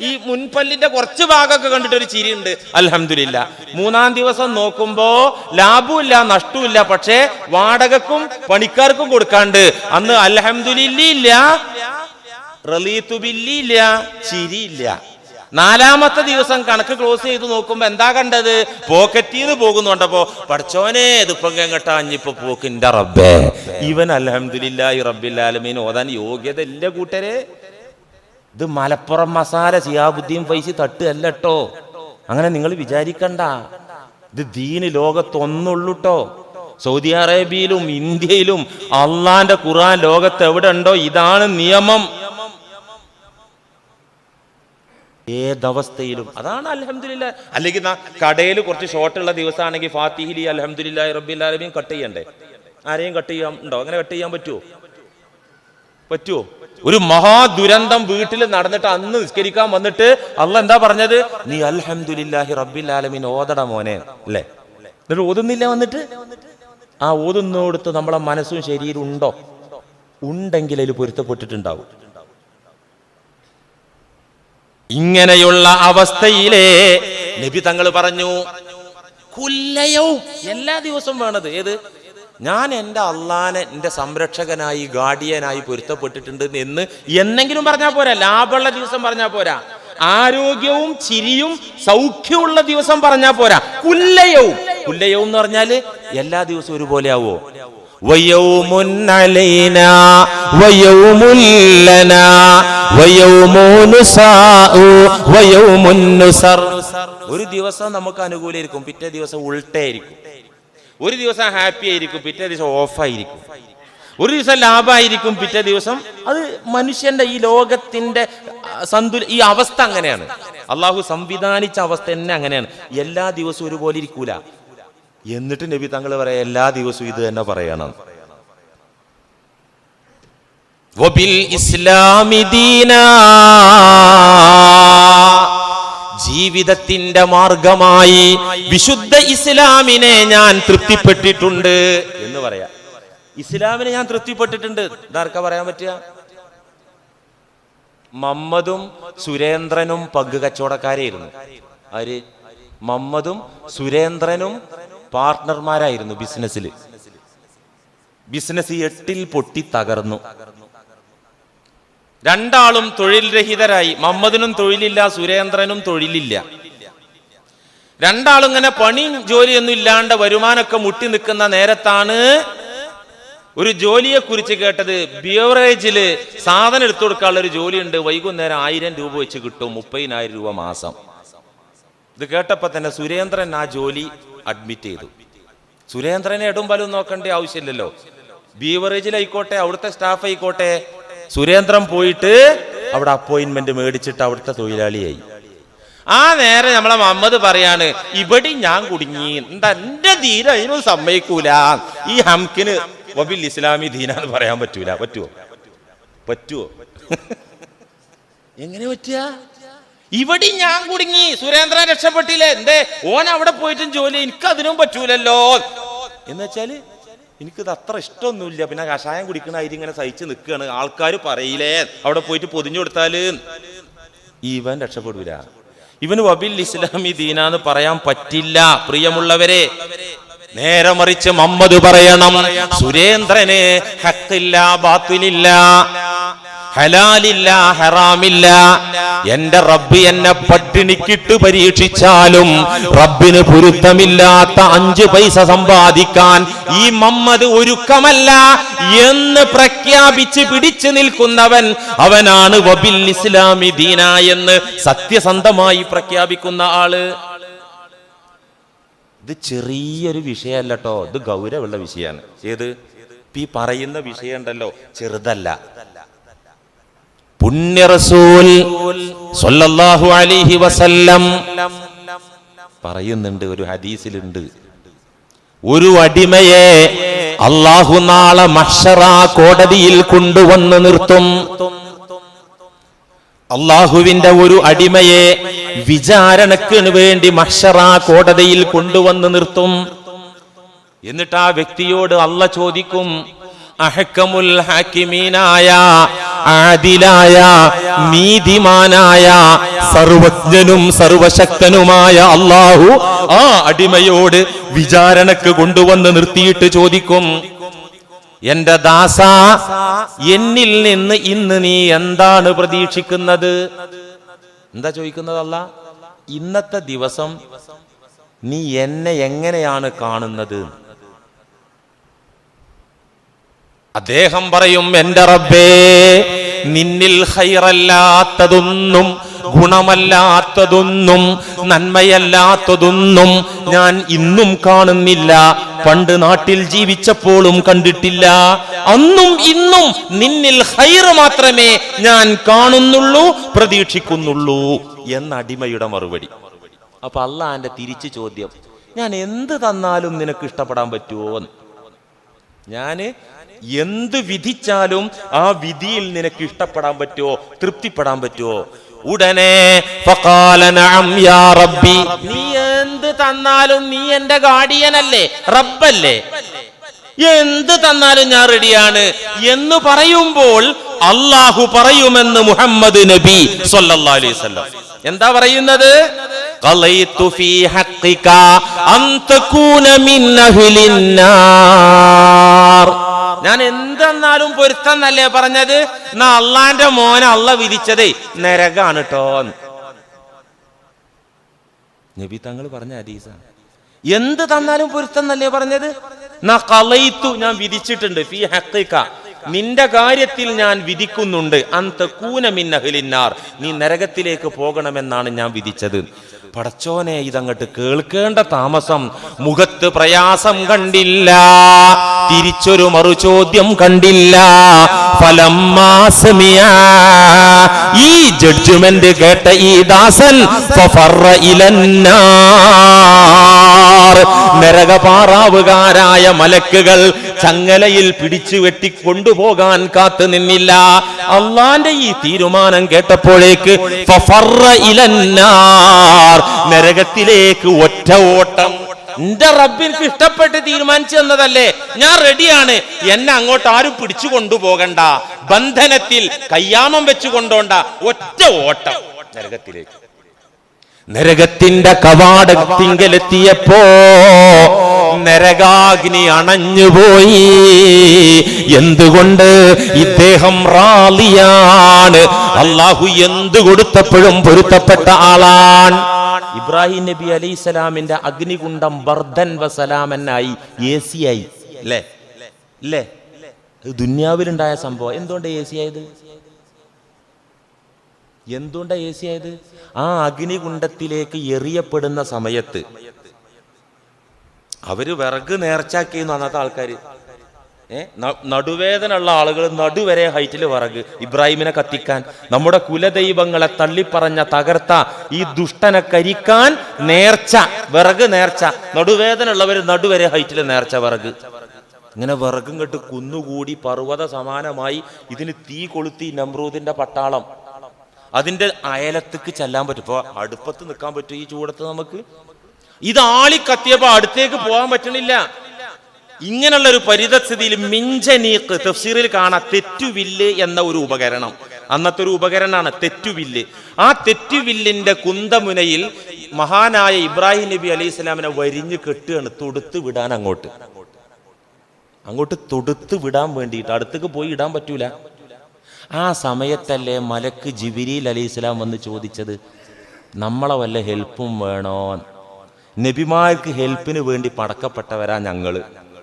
Speaker 2: ഈ മുൻപല്ലിന്റെ കുറച്ച് ഭാഗമൊക്കെ കണ്ടിട്ട് ഒരു ചിരിയുണ്ട്, അൽഹംദുലില്ലാ. 3-ാം ദിവസം നോക്കുമ്പോ ലാഭമില്ല, നഷ്ടമില്ല, പക്ഷേ വാടകക്കും പണിക്കാർക്കും കൊടുക്കാണ്ട്. അന്ന് അൽഹംദുലില്ല, റളീതു ബില്ലില്ല, ചിരിയില്ല. 4-ാമത്തെ ദിവസം കണക്ക് ക്ലോസ് ചെയ്ത് നോക്കുമ്പോ എന്താ കണ്ടത്? പോക്കറ്റിൽ നിന്ന് പോകുന്നുണ്ടപ്പോ പഠിച്ചോനെ ഇതിപ്പം കേട്ടാ അഞ്ഞിപ്പോ പോക്കിന്റെ റബ്ബേ, ഇവൻ അൽഹംദുലില്ലാഹി റബ്ബിൽ ആലമീൻ ഓതാൻ യോഗ്യത ഇല്ല കൂട്ടരെ. ഇത് മലപ്പുറം മസാല സിയാബുദ്ദീൻ ഫൈസി തട്ടുകല്ല കേട്ടോ, അങ്ങനെ നിങ്ങൾ വിചാരിക്കണ്ട. ഇത് ദീന് ലോകത്തൊന്നുള്ളൂട്ടോ. സൗദി അറേബ്യയിലും ഇന്ത്യയിലും അള്ളാന്റെ ഖുർആൻ ലോകത്ത് എവിടെ ഉണ്ടോ ഇതാണ് നിയമം. ഏതവസ്ഥയിലും അതാണ് അൽഹംദുലില്ലാ. അല്ലെങ്കിൽ കടയിൽ കുറച്ച് ഷോർട്ടുള്ള ദിവസമാണെങ്കിൽ ഫാത്തിഹിലി അൽഹംദുലില്ലാഹി റബ്ബിൽ ആലമീൻ കട്ട് ചെയ്യണ്ടേ? ആരെയും കട്ട് ചെയ്യാൻ ഉണ്ടോ? അങ്ങനെ കട്ട് ചെയ്യാൻ പറ്റുമോ? ഒരു മഹാദുരന്തം വീട്ടിൽ നടന്നിട്ട് അന്ന് നിസ്കരിക്കാൻ വന്നിട്ട് അള്ളാഹ് എന്താ പറഞ്ഞത്? നീ അൽഹംദുലില്ലാഹി റബ്ബിൽ ആലമീൻ ഓതട മോനെ അല്ലേ? എന്നിട്ട് ഓതുന്നില്ല. വന്നിട്ട് ആ ഓതുന്നോടത്ത് നമ്മളെ മനസ്സും ശരീരം ഉണ്ടോ? ഉണ്ടെങ്കിൽ അതിൽ പൊരുത്തപ്പെട്ടിട്ടുണ്ടാവും. ഇങ്ങനെയുള്ള അവസ്ഥയിലെ നബി തങ്ങൾ പറഞ്ഞു കുല്ലയവും, എല്ലാ ദിവസവും വേണത് ഏത്? ഞാൻ എൻ്റെ അള്ളാനെ എൻ്റെ സംരക്ഷകനായി ഗാർഡിയനായി പൊരുത്തപ്പെട്ടിട്ടുണ്ട് എന്ന് എന്നെങ്കിലും പറഞ്ഞാൽ പോരാ, ലാഭമുള്ള ദിവസം പറഞ്ഞാൽ പോരാ, ആരോഗ്യവും ചിരിയും സൗഖ്യമുള്ള ദിവസം പറഞ്ഞാൽ പോരാ, കുല്ലയവും. കുല്ലയവും എന്ന് പറഞ്ഞാല് എല്ലാ ദിവസവും ഒരുപോലെ ആവോ? വയൗമുൻ അലൈനാ വയൗമുൻ ലനാ വയൗമുൻ നുസാഉ വയൗമുൻ നുസർ. ഒരു ദിവസം നമുക്ക് അനുകൂലമായിരിക്കും, പിറ്റേ ദിവസം ഉൾട്ടയായിരിക്കും. ഒരു ദിവസം ഹാപ്പി ആയിരിക്കും, പിറ്റേ ദിവസം ഓഫായിരിക്കും. ഒരു ദിവസം ലാഭമായിരിക്കും, പിറ്റേ ദിവസം അത് മനുഷ്യന്റെ ഈ ലോകത്തിന്റെ ഈ അവസ്ഥ അങ്ങനെയാണ്. അള്ളാഹു സംവിധാനിച്ച അവസ്ഥ തന്നെ അങ്ങനെയാണ്. എല്ലാ ദിവസവും ഒരുപോലെ ഇരിക്കൂല. എന്നിട്ട് നബി തങ്ങൾ പറയാ എല്ലാ ദിവസവും ഇത് തന്നെ പറയണം. വബിൽ ഇസ്ലാമി ദീനാ, ജീവിതത്തിന്റെ മാർഗമായി വിശുദ്ധ ഇസ്ലാമിനെ ഞാൻ തൃപ്തിപ്പെട്ടിട്ടുണ്ട് എന്ന് പറയാ. ഇസ്ലാമിനെ ഞാൻ തൃപ്തിപ്പെട്ടിട്ടുണ്ട്. ഇതാർക്കാ പറയാൻ പറ്റുക? മമ്മദും സുരേന്ദ്രനും പങ്ക് കച്ചവടക്കാരായിരുന്നു. ആര്? മമ്മദും സുരേന്ദ്രനും പാർട്ട്ണർമാരായിരുന്നു ബിസിനസ്സിൽ. ബിസിനസ് 8 പൊട്ടി തകർന്നു. രണ്ടാളും തൊഴിൽ രഹിതരായി. മുഹമ്മദിനും തൊഴിലില്ല, സുരേന്ദ്രനും തൊഴിലില്ല. രണ്ടാളും ഇങ്ങനെ പണിയും ജോലിയൊന്നും ഇല്ലാണ്ട് വരുമാനമൊക്കെ മുട്ടി നിൽക്കുന്ന നേരത്താണ് ഒരു ജോലിയെ കുറിച്ച് കേട്ടത്. ബിവറേജില് സാധനം എടുത്തു കൊടുക്കാനുള്ള ഒരു ജോലിയുണ്ട്, വൈകുന്നേരം 1000 രൂപ വെച്ച് കിട്ടും, 30,000 രൂപ മാസം. ഇത് കേട്ടപ്പോ തന്നെ സുരേന്ദ്രൻ ആ ജോലി അഡ്മിറ്റ് ചെയ്തു. സുരേന്ദ്രനെ ഇടും വലും നോക്കേണ്ട ആവശ്യമില്ലല്ലോ. ബീവറേജിലായിക്കോട്ടെ, അവിടുത്തെ സ്റ്റാഫ് ആയിക്കോട്ടെ, സുരേന്ദ്രൻ പോയിട്ട് അവിടെ അപ്പോയിന്റ്മെന്റ് മേടിച്ചിട്ട് അവിടുത്തെ തൊഴിലാളിയായി. ആ നേരെ നമ്മളെ മുഹമ്മദ് പറയാണ്, ഇവിടെ ഞാൻ കുടുങ്ങി, എന്റെ ദീന അതിനും സമ്മതിക്കൂല. ഈ ഹംകിന് വബിൽ ഇസ്ലാമി ദീന എന്ന് പറയാൻ പറ്റൂല. പറ്റുവോ? എങ്ങനെ പറ്റുക? ഇവിടെ ഞാൻ കുടുങ്ങി, സുരേന്ദ്രൻ രക്ഷപ്പെട്ടില്ലേ, എന്തേ ഓൻ അവിടെ പോയിട്ടും ജോലി, എനിക്ക് അതിനും പറ്റൂലല്ലോ. എന്ന് വെച്ചാല് എനിക്കിത് അത്ര ഇഷ്ടമൊന്നുമില്ല, പിന്നെ കഷായം കുടിക്കണായിട്ട് ഇങ്ങനെ സഹിച്ച് നിൽക്കുകയാണ്. ആൾക്കാർ പറയില്ലേ അവിടെ പോയിട്ട് പൊതിഞ്ഞു കൊടുത്താല് ഇവൻ രക്ഷപ്പെടൂല. ഇവന് വബിൽ ഇസ്ലാമി ദീന എന്ന് പറയാൻ പറ്റില്ല. പ്രിയമുള്ളവരെ, നേരെ മറിച്ച് മുഹമ്മദ് പറയണം, സുരേന്ദ്രന് ഹക്കില്ല, ബാത്തിലില്ല, ഹലാലില്ല, ഹറാമില്ല. എന്റെ റബ്ബ് എന്നെ പട്ടിണിക്കിട്ട് പരീക്ഷിച്ചാലും റബ്ബിന് പൊരുത്തമില്ലാത്ത 5 പൈസ സമ്പാദിക്കാൻ ഈ മുഹമ്മദ് ഒരുക്കമല്ല എന്ന് പ്രഖ്യാപിച്ച് പിടിച്ചു നിൽക്കുന്നവൻ അവനാണ് വബിൽ ഇസ്ലാമി ദീന എന്ന് സത്യസന്ധമായി പ്രഖ്യാപിക്കുന്ന ആള്. ഇത് ചെറിയൊരു വിഷയമല്ല കേട്ടോ, ഇത് ഗൗരവമുള്ള വിഷയമാണ്. ഏത് ഈ പറയുന്ന വിഷയം ഉണ്ടല്ലോ, ചെറുതല്ല. പുണ്യ റസൂൽ സ്വല്ലല്ലാഹു അലൈഹി വസല്ലം പറയുന്നുണ്ട്, ഒരു ഹദീസിലുണ്ട്, ഒരു അടിമയെ അല്ലാഹു നാളെ മഹ്ശറ കോടതിയിൽ കൊണ്ടുവന്ന് നിർത്തും. അല്ലാഹുവിന്റെ ഒരു അടിമയെ വിചാരണക്ക് വേണ്ടി മഹ്ശറ കോടതിയിൽ കൊണ്ടുവന്ന് നിർത്തും. എന്നിട്ട് ആ വ്യക്തിയോട് അല്ലാഹ് ചോദിക്കും, അഹ്കമുൽ ഹാകിമീനായ, ആദിലായ, നീതിമാനായ, സർവജ്ഞനും സർവശക്തനുമായ അല്ലാഹു ആ അടിമയോട് വിചാരണക്ക് കൊണ്ടുവന്ന് നിർത്തിയിട്ട് ചോദിക്കും, എന്റെ ദാസ, എന്നിൽ നിന്ന് ഇന്ന് നീ എന്താണ് പ്രതീക്ഷിക്കുന്നത്? എന്താ ചോദിക്കുന്നത് അല്ലാഹ്? ഇന്നത്തെ ദിവസം നീ എന്നെ എങ്ങനെയാണ് കാണുന്നത്? അദ്ദേഹം പറയും, എന്റെ റബ്ബേ, നിന്നിൽ ഖൈറല്ലാത്തതൊന്നും, ഗുണമല്ലാത്തതൊന്നും, നന്മയല്ലാത്തതൊന്നും ഞാൻ ഇന്നും കാണുന്നില്ല. പണ്ട് നാട്ടിൽ ജീവിച്ചപ്പോഴും കണ്ടിട്ടില്ല. അന്നും ഇന്നും നിന്നിൽ ഖൈർ മാത്രമേ ഞാൻ കാണുന്നുള്ളൂ, പ്രതീക്ഷിക്കുന്നുള്ളൂ എന്ന അടിമയുടെ മറുപടി. അപ്പൊ അള്ളാന്റെ തിരിച്ചു ചോദ്യം, ഞാൻ എന്ത് തന്നാലും നിനക്ക് ഇഷ്ടപ്പെടാൻ പറ്റുമോ? ഞാന് എന്ത് വിധിച്ചാലും ആ വിധിയിൽ നിനക്ക് ഇഷ്ടപ്പെടാൻ പറ്റുമോ, തൃപ്തിപ്പെടാൻ പറ്റുമോ? ഉടനെ ഫഖാല നഅം യാ റബ്ബി, നീ എന്ത് തന്നാലും നീ എന്റെ ഗാർഡിയനല്ലേ, റബ്ബല്ലേ, എന്ത് തന്നാലും ഞാൻ റെഡിയാണ് എന്ന് പറയുമ്പോൾ അല്ലാഹു പറയുമെന്ന് മുഹമ്മദ് നബി സ്വല്ലല്ലാഹു അലൈഹി വസല്ലം. എന്താ പറയുന്നത്? ഖളൈതു ഫീ ഹഖ്ഖിക അൻ തകൂന മിൻ അഹ്ലിൻ നാർ. ഞാൻ എന്തെന്നാലും പൊരുത്തന്നല്ലേ പറഞ്ഞത്? എന്നാ അള്ളാന്റെ മോനെ അള്ളാഹ് വിധിച്ചതേ നരകാണ് ട്ടോ. നബി തങ്ങൾ പറഞ്ഞ ഹദീസാണ്. എന്ത് തന്നാലും പൊരുത്തന്നല്ലേ പറഞ്ഞത്? ഞാൻ വിധിച്ചിട്ടുണ്ട്, ഫീ ഹഖ്ഖിക, നിന്റെ കാര്യത്തിൽ ഞാൻ വിധിക്കുന്നുണ്ട്, അന്തകൂന മിൻ അഹ്ലിന്നാർ, നീ നരകത്തിലേക്ക് പോകണമെന്നാണ് ഞാൻ വിധിച്ചത്. പടച്ചോനെ, ഇതങ്ങട്ട് കേൾക്കേണ്ട താമസം. മുഖത്ത് പ്രയാസം കണ്ടില്ല, തിരിച്ചൊരു മറുചോദ്യം കണ്ടില്ല. ഫലമ്മാ സമിഅ, ഈ ജഡ്ജ്മെന്റ് കേട്ട ഈ ദാസൻ ഫഫറ ഇലന്നാർ, നരകപാറാവുകാരായ മലക്കുകൾ ചങ്ങലയിൽ പിടിച്ചു വെട്ടി കൊണ്ടുപോകാൻ കാത്തു നിന്നില്ല. അള്ളാന്റെ ഈ തീരുമാനം കേട്ടപ്പോഴേക്ക് ഫഫറ ഇലന്നാർ, നരകത്തിലേക്ക് ഒറ്റ ഓട്ടം. എന്റെ റബ്ബിൻക്ക് ഇഷ്ടപ്പെട്ട് തീരുമാനിച്ചു തന്നതല്ലേ, ഞാൻ റെഡിയാണ്, എന്നെ അങ്ങോട്ട് ആരും പിടിച്ചു കൊണ്ടുപോകണ്ട, ബന്ധനത്തിൽ കയ്യാമം വെച്ചു കൊണ്ടോണ്ട, ഒറ്റ ഓട്ടം നരകത്തിലേക്ക്. നരകത്തിന്റെ കവാടത്തിങ്കലെത്തിയപ്പോ നരകാഗ്നി അണഞ്ഞുപോയി. എന്തുകൊണ്ട്? ഇദ്ദേഹം റാളിയാണ്. അള്ളാഹു എന്ത് കൊടുത്തപ്പോഴും പൊരുത്തപ്പെട്ട ആളാണ്. ഇബ്രാഹിം നബി അലൈഹിസ്സലാമിന്റെ അഗ്നികുണ്ഡം ബർദൻ വസലാമനായി, AC ആയി. അല്ലേ അല്ലേ? ദുന്യാവിലുണ്ടായ സംഭവം. എന്തുകൊണ്ട് AC ആയത്? എന്തുകൊണ്ടാ AC ആയത്? ആ അഗ്നികുണ്ഡത്തിലേക്ക് എറിയപ്പെടുന്ന സമയത്ത് അവര് വിറക് നേർച്ചാക്കിയെന്ന് അന്നത്തെ ആൾക്കാര്. നടുവേദന ഉള്ള ആളുകൾ നടുവരെ ഹൈറ്റിൽ വിറക് ഇബ്രാഹിമിനെ കത്തിക്കാൻ, നമ്മുടെ കുലദൈവങ്ങളെ തള്ളിപ്പറഞ്ഞ തകർത്ത ഈ ദുഷ്ടനെ കരിക്കാൻ നേർച്ച, വിറക് നേർച്ച. നടുവേദന ഉള്ളവർ നടുവരെ ഹൈറ്റിൽ നേർച്ച വിറക്. ഇങ്ങനെ വിറകും കെട്ട് കുന്നുകൂടി പർവ്വത സമാനമായി ഇതിന് തീ കൊളുത്തി നമ്രൂദിന്റെ പട്ടാളം. അതിന്റെ അയലത്തേക്ക് ചെല്ലാൻ പറ്റും. ഇപ്പൊ അടുപ്പത്ത് നിൽക്കാൻ പറ്റും ഈ ചൂടത്ത് നമുക്ക്? ഇത് ആളി കത്തിയപ്പോ അടുത്തേക്ക് പോകാൻ പറ്റണില്ല. ഇങ്ങനെയുള്ള ഒരു പരിതസ്ഥിതിയിൽ മിഞ്ചനീക്ക് തഫ്സീറിൽ കാണാം തെറ്റുവില്ല് എന്ന ഒരു ഉപകരണം. അന്നത്തെ ഒരു ഉപകരണമാണ് തെറ്റുവില്ല്. ആ തെറ്റുവില്ലിന്റെ കുന്തമുനയിൽ മഹാനായ ഇബ്രാഹിം നബി അലൈഹി സ്വലാമിനെ വരിഞ്ഞ് കെട്ടുകയാണ്, തൊടുത്ത് വിടാൻ. അങ്ങോട്ട് തൊടുത്ത് വിടാൻ വേണ്ടിയിട്ട്. അടുത്തേക്ക് പോയി ഇടാൻ പറ്റൂല. ആ സമയത്തല്ലേ മലക്ക് ജിബ്രീൽ അലൈഹിസ്സലാം വന്ന് ചോദിച്ചത്, നമ്മളെ വല്ല ഹെൽപ്പും വേണോ? നബിമാർക്ക് ഹെൽപ്പിന് വേണ്ടി പടക്കപ്പെട്ടവരാ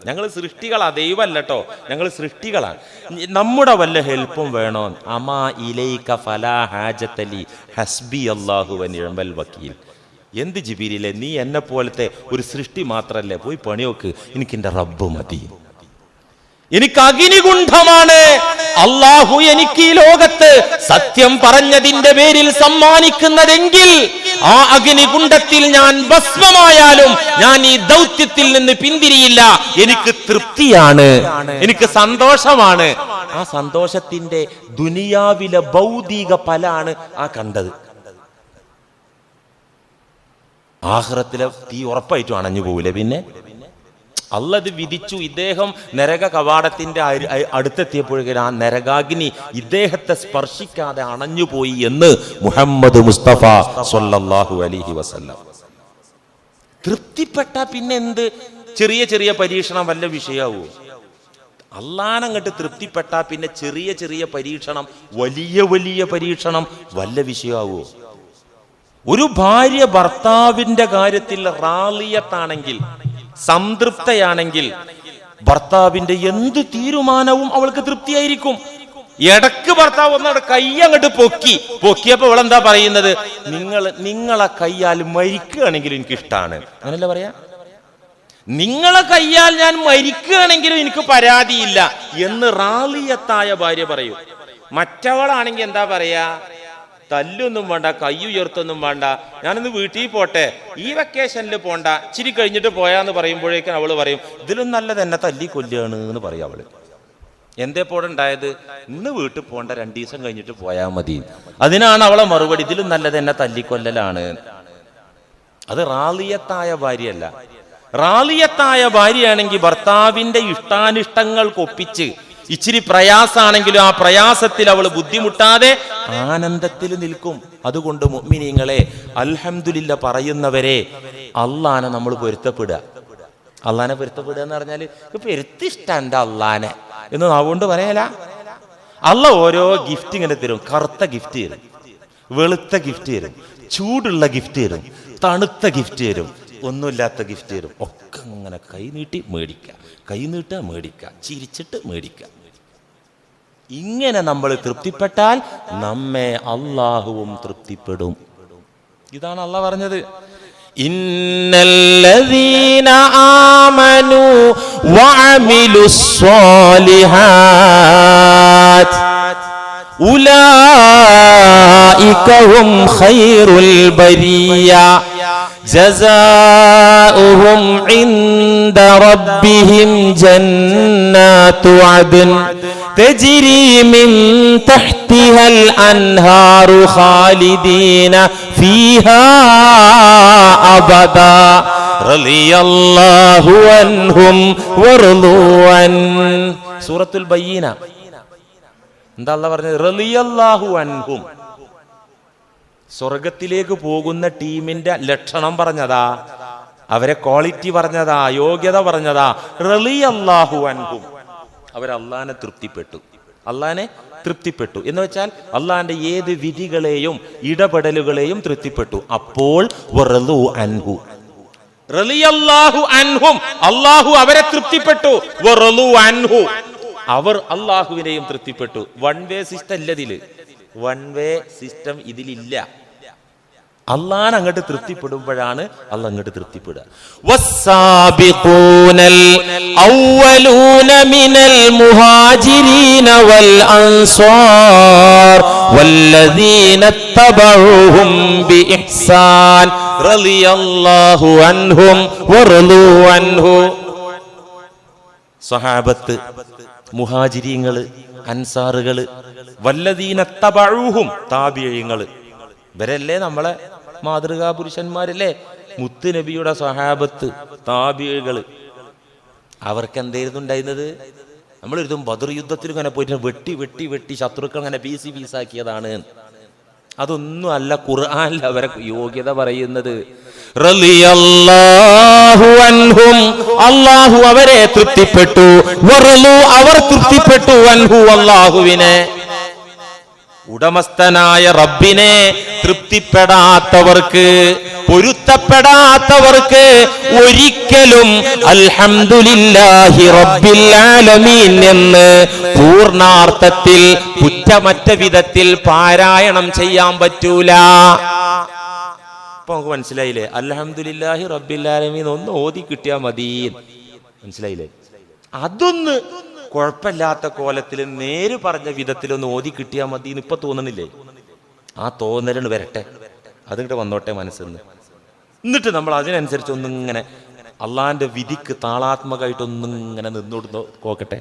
Speaker 2: ഞങ്ങൾ സൃഷ്ടികളാ, ദൈവമല്ല കേട്ടോ, ഞങ്ങൾ സൃഷ്ടികളാണ്. നമ്മുടെ വല്ല ഹെൽപ്പും വേണോ? അമാ ഇലൈക ഫലാ ഹാജത്തലി ഹസ്ബി അല്ലാഹു വ നിഅമൽ വക്കീൽ. എന്ത് ജിബ്രീലേ, നീ എന്നെ പോലത്തെ ഒരു സൃഷ്ടി മാത്രല്ലേ, പോയി പണിയോക്ക്, എനിക്ക് എൻ്റെ റബ്ബ് മതി. എനിക്ക് അഗ്നികുണ്ഠമാണ് അള്ളാഹു എനിക്ക് ഈ ലോകത്ത് സത്യം പറഞ്ഞതിന്റെ പേരിൽ സമ്മാനിക്കുന്നതെങ്കിൽ ആ അഗ്നികുണ്ഠത്തിൽ ഞാൻ ഭസ്മമായാലും ഞാൻ ഈ ദൗത്യത്തിൽ നിന്ന് പിന്തിരിയില്ല. എനിക്ക് തൃപ്തിയാണ്, എനിക്ക് സന്തോഷമാണ്. ആ സന്തോഷത്തിന്റെ ദുനിയാവിലെ ഭൗതിക ഫലാണ് ആ കണ്ടത്. ആഖിറത്തിലെ തീ ഉറപ്പായിട്ടും അണഞ്ഞു പോവില്ലേ? പിന്നെ അള്ളത് വിധിച്ചു. ഇദ്ദേഹം നരക കവാടത്തിന്റെ അടുത്തെത്തിയപ്പോഴേക്കും ആ നരകാഗ്നി ഇദ്ദേഹത്തെ സ്പർശിക്കാതെ അണഞ്ഞുപോയി എന്ന് മുഹമ്മദ് മുസ്തഫ സ്വല്ലല്ലാഹു അലൈഹി വസല്ലം. തൃപ്തിപ്പെട്ട പിന്നെ എന്ത് ചെറിയ ചെറിയ പരീക്ഷണം വല്ല വിഷയാവോ? അള്ളാനങ്ങട്ട് തൃപ്തിപ്പെട്ട പിന്നെ ചെറിയ ചെറിയ പരീക്ഷണം, വലിയ വലിയ പരീക്ഷണം വല്ല വിഷയാവോ? ഒരു ഭാര്യ ഭർത്താവിന്റെ കാര്യത്തിൽ റാളിയത്താണെങ്കിൽ, സംതൃപ്തയാണെങ്കിൽ, ഭർത്താവിന്റെ എന്ത് തീരുമാനവും അവൾക്ക് തൃപ്തിയായിരിക്കും. ഇടക്ക് ഭർത്താവ് ഒന്നാണ് കൈ അങ്ങോട്ട് പൊക്കിയപ്പോ അവളെന്താ പറയുന്നത്? നിങ്ങളെ കയ്യാൽ മരിക്കുകയാണെങ്കിലും എനിക്ക് ഇഷ്ടമാണ്. അങ്ങനല്ല പറയാ? നിങ്ങളെ കയ്യാൽ ഞാൻ മരിക്കുകയാണെങ്കിലും എനിക്ക് പരാതിയില്ല എന്ന് റാളിയത്തായ ഭാര്യ പറയൂ. മറ്റവളാണെങ്കിൽ എന്താ പറയാ? തല്ലൊന്നും വേണ്ട, കൈ ഉയർത്തൊന്നും വേണ്ട, ഞാനിന്ന് വീട്ടിൽ പോട്ടെ, ഈ വെക്കേഷനിൽ പോണ്ട, ഇച്ചിരി കഴിഞ്ഞിട്ട് പോയാന്ന് പറയുമ്പോഴേക്കും അവള് പറയും ഇതിലും നല്ലത് എന്നെ തല്ലി കൊല്ലുകയാണ് എന്ന് പറയും അവള്. എന്തേപ്പോടെ ഉണ്ടായത്? ഇന്ന് വീട്ടിൽ പോണ്ട, 2 ദിവസം കഴിഞ്ഞിട്ട് പോയാൽ മതി. അതിനാണ് അവളെ മറുപടി, ഇതിലും നല്ലത് എന്നെ തല്ലിക്കൊല്ലലാണ്. അത് റാളിയത്തായ ഭാര്യയല്ല. റാളിയത്തായ ഭാര്യയാണെങ്കിൽ ഭർത്താവിന്റെ ഇഷ്ടാനിഷ്ടങ്ങൾക്കൊപ്പിച്ച് ഇച്ചിരി പ്രയാസാണെങ്കിലും ആ പ്രയാസത്തിൽ അവൾ ബുദ്ധിമുട്ടാതെ ആനന്ദത്തിൽ നിൽക്കും. അതുകൊണ്ട് മുഅ്മിനീങ്ങളെ, അൽഹംദുലില്ലാ പറയുന്നവരെ, അള്ളാനെ നമ്മൾ പൊരുത്തപ്പെടുക. അള്ളാനെ പൊരുത്തപ്പെടുക എന്ന് പറഞ്ഞാൽ പൊരുത്തിഷ്ടണ്ട അള്ളാനെ എന്ന് അതുകൊണ്ട് പറയല. അള്ള ഓരോ ഗിഫ്റ്റ് ഇങ്ങനെ തരും. കറുത്ത ഗിഫ്റ്റ് തരും, വെളുത്ത ഗിഫ്റ്റ് തരും, ചൂടുള്ള ഗിഫ്റ്റ് തരും, തണുത്ത ഗിഫ്റ്റ് തരും, ഒന്നുമില്ലാത്ത ഗിഫ്റ്റ് തരും. ഒക്കെ അങ്ങനെ കൈ നീട്ടി മേടിക്കുക, കൈ നീട്ടുക മേടിക്കുക, ചിരിച്ചിട്ട് മേടിക്കുക. ഇങ്ങനെ നമ്മൾ തൃപ്തിപ്പെട്ടാൽ നമ്മെ അള്ളാഹുവും തൃപ്തിപ്പെടും. ഇതാണ് അള്ളാഹ് പറഞ്ഞത്, ഇന്നല്ലദീന ആമനു വഅമിലുസ് സ്വാലിഹാത്ത് ഉലൈക ഹും ഖൈറുൽ ബരിയ ജസാഉഹും ഇൻദ റബ്ബിഹിം ജന്നാതു അദ്ൻ തജ്രി മിൻ തഹ്തിഹൽ അൻഹാറു ഖാലിദീന ഫീഹാ അബദാ റളിയല്ലാഹു അൻഹും വറളൂ അൻ. സൂറത്തുൽ ബയ്യിന എന്താ അല്ലാഹ് പറഞ്ഞത്? റളിയല്ലാഹു അൻഹും. സ്വർഗത്തിലേക്ക് പോകുന്ന ടീമിന്റെ ലക്ഷണം പറഞ്ഞതാ. അവരെ ക്വാളിറ്റി പറഞ്ഞതാ, യോഗ്യത പറഞ്ഞതാ. റളിയല്ലാഹു അൻഹും, അവരല്ലാഹനെ തൃപ്തിപ്പെട്ടു. അള്ളാഹിനെ തൃപ്തിപ്പെട്ടു എന്ന് വെച്ചാൽ അള്ളാഹിന്റെ ഏത് വിധികളെയും ഇടപെടലുകളെയും തൃപ്തിപ്പെട്ടു. അപ്പോൾ വറളു അൻഹു, റളിയല്ലാഹു അൻഹും, അള്ളാഹു അവരെ തൃപ്തിപ്പെട്ടു. വറളു അൻഹു, അവർ അള്ളാഹുവിനെയും തൃപ്തിപ്പെട്ടു. വൺ വേ സിസ്റ്റം ഇല്ല ഇതില്, വൺ വേ സിസ്റ്റം ഇതിലില്ല. അള്ളാഹ് അങ്ങോട്ട് തൃപ്തിപ്പെടുമ്പോഴാണ് അള്ളാഹ് അങ്ങോട്ട് തൃപ്തിപ്പെടുക. വസ്സാബിഖൂനൽ അവ്വലൂന മിനൽ മുഹാജിരീന വൽ അൻസാർ വല്ലദീന തബഉഹും ബിഇഹ്സാൻ റളിയല്ലാഹു അൻഹും വറളു അൻഹു. സ്വഹാബത്ത്, മുഹാജിരീങ്ങള്, അൻസാറുകള്, വല്ലദീന തബഉഹും താബിഈങ്ങള്, ഇവരല്ലേ നമ്മളെ മാതൃകാ പുരുഷന്മാരല്ലേ? മുത്ത് നബിയുടെ സ്വഹാബത്ത്, താബിഈകള്. അവർക്ക് എന്തായിരുന്നു ഉണ്ടായിരുന്നത്? നമ്മളൊരുതും ബദർ യുദ്ധത്തിൽ ഇങ്ങനെ പോയിട്ട് വെട്ടി വെട്ടി വെട്ടി ശത്രുക്കൾ അങ്ങനെ പീസാക്കിയതാണ്. അതൊന്നും അല്ല ഖുർആനിൽ അവരെ യോഗ്യത പറയുന്നത്. റളിയല്ലാഹു അൻഹും, അല്ലാഹു അവരെ തൃപ്തിപ്പെട്ടു. വറളു, അവർ തൃപ്തിപ്പെട്ടു. അൻഹു, അല്ലാഹുവിനെ. ഉടമസ്ഥനായ റബ്ബിനെ തൃപ്തിപ്പെടാത്തവർക്ക്, പൊരുത്തപ്പെടാത്തവർക്ക് ഒരിക്കലും അൽഹംദുലില്ലാഹി റബ്ബിൽ ആലമീൻ എന്ന് പൂർണ്ണാർത്ഥത്തിൽ കുറ്റമറ്റ വിധത്തിൽ പാരായണം ചെയ്യാൻ പറ്റൂല. ഇപ്പൊ നമുക്ക് മനസ്സിലായില്ലേ? അൽഹംദുലില്ലാഹി റബ്ബിൽ ആലമീൻ ഒന്ന് ഓതി കിട്ടിയാ മതി, മനസ്സിലായില്ലേ? അതൊന്ന് കുഴപ്പമില്ലാത്ത കോലത്തിൽ നേര് പറഞ്ഞ വിധത്തിലൊന്ന് ഓതി കിട്ടിയാൽ മതി എന്ന് ഇപ്പൊ തോന്നണില്ലേ? ആ തോന്നലാണ് വരട്ടെ, അതിങ്ങോട്ട് വന്നോട്ടെ മനസ്സിന്ന്. എന്നിട്ട് നമ്മൾ അതിനനുസരിച്ച് ഒന്നിങ്ങനെ അള്ളാഹിന്റെ വിധിക്ക് താളാത്മകമായിട്ടൊന്നിങ്ങനെ നിന്നോടുന്നോ നോക്കട്ടെ.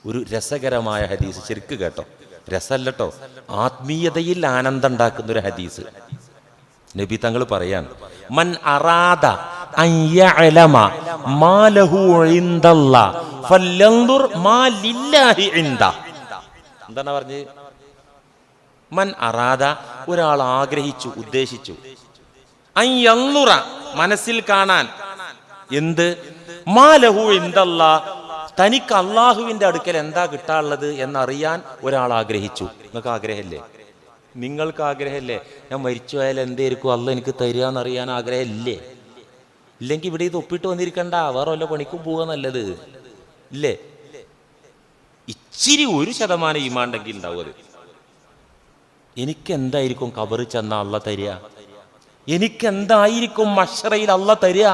Speaker 2: ഒരു രസകരമായ ഹദീസ്, ശരിക്ക് കേട്ടോ, രസമല്ലട്ടോ, ആത്മീയതയിൽ ആനന്ദം ഉണ്ടാക്കുന്ന ഒരു ഹദീസ്. നബി തങ്ങൾ പറയാണ്, മൻ അറാദ അൻ യഅലമ മാ ലഹു ഇൻദല്ലാഹ് ഫല്യൻദുർ മാ ലില്ലാഹി ഇൻദ. എന്താണ് പറഞ്ഞത്? മൻ അറാദ, ഒരാൾ ആഗ്രഹിച്ചു, ഉദ്ദേശിച്ചു, അൻ യൻദുറ, മനസ്സിൽ കാണാൻ, എന്ത്? മാ ലഹു ഇൻദല്ലാഹ്, തനിക്ക് അള്ളാഹുവിന്റെ അടുക്കൽ എന്താ കിട്ടാനുള്ളത് എന്നറിയാൻ ഒരാൾ ആഗ്രഹിച്ചു. നിങ്ങൾക്ക് ആഗ്രഹമില്ലേ? നിങ്ങൾക്ക് ആഗ്രഹമില്ലേ? ഞാൻ മരിച്ചു പോയാൽ എന്തായിരിക്കും അള്ളാഹ് എനിക്ക് തരിക എന്നറിയാൻ ആഗ്രഹമില്ലേ? ഇല്ലെങ്കിൽ ഇവിടെ ഇത് ഒപ്പിട്ട് വന്നിരിക്കണ്ട, വേറെ വല്ല പണിക്കും പോവുക നല്ലത്, ഇല്ലേ? ഇച്ചിരി 1% ഈമാണ്ടെങ്കിൽ ഉണ്ടാവും അത്. എനിക്ക് എന്തായിരിക്കും ഖബറിൽ ചെന്ന അള്ളാഹ് തരിക? എനിക്ക് എന്തായിരിക്കും മശ്റയിൽ അള്ളാഹ് തരിക?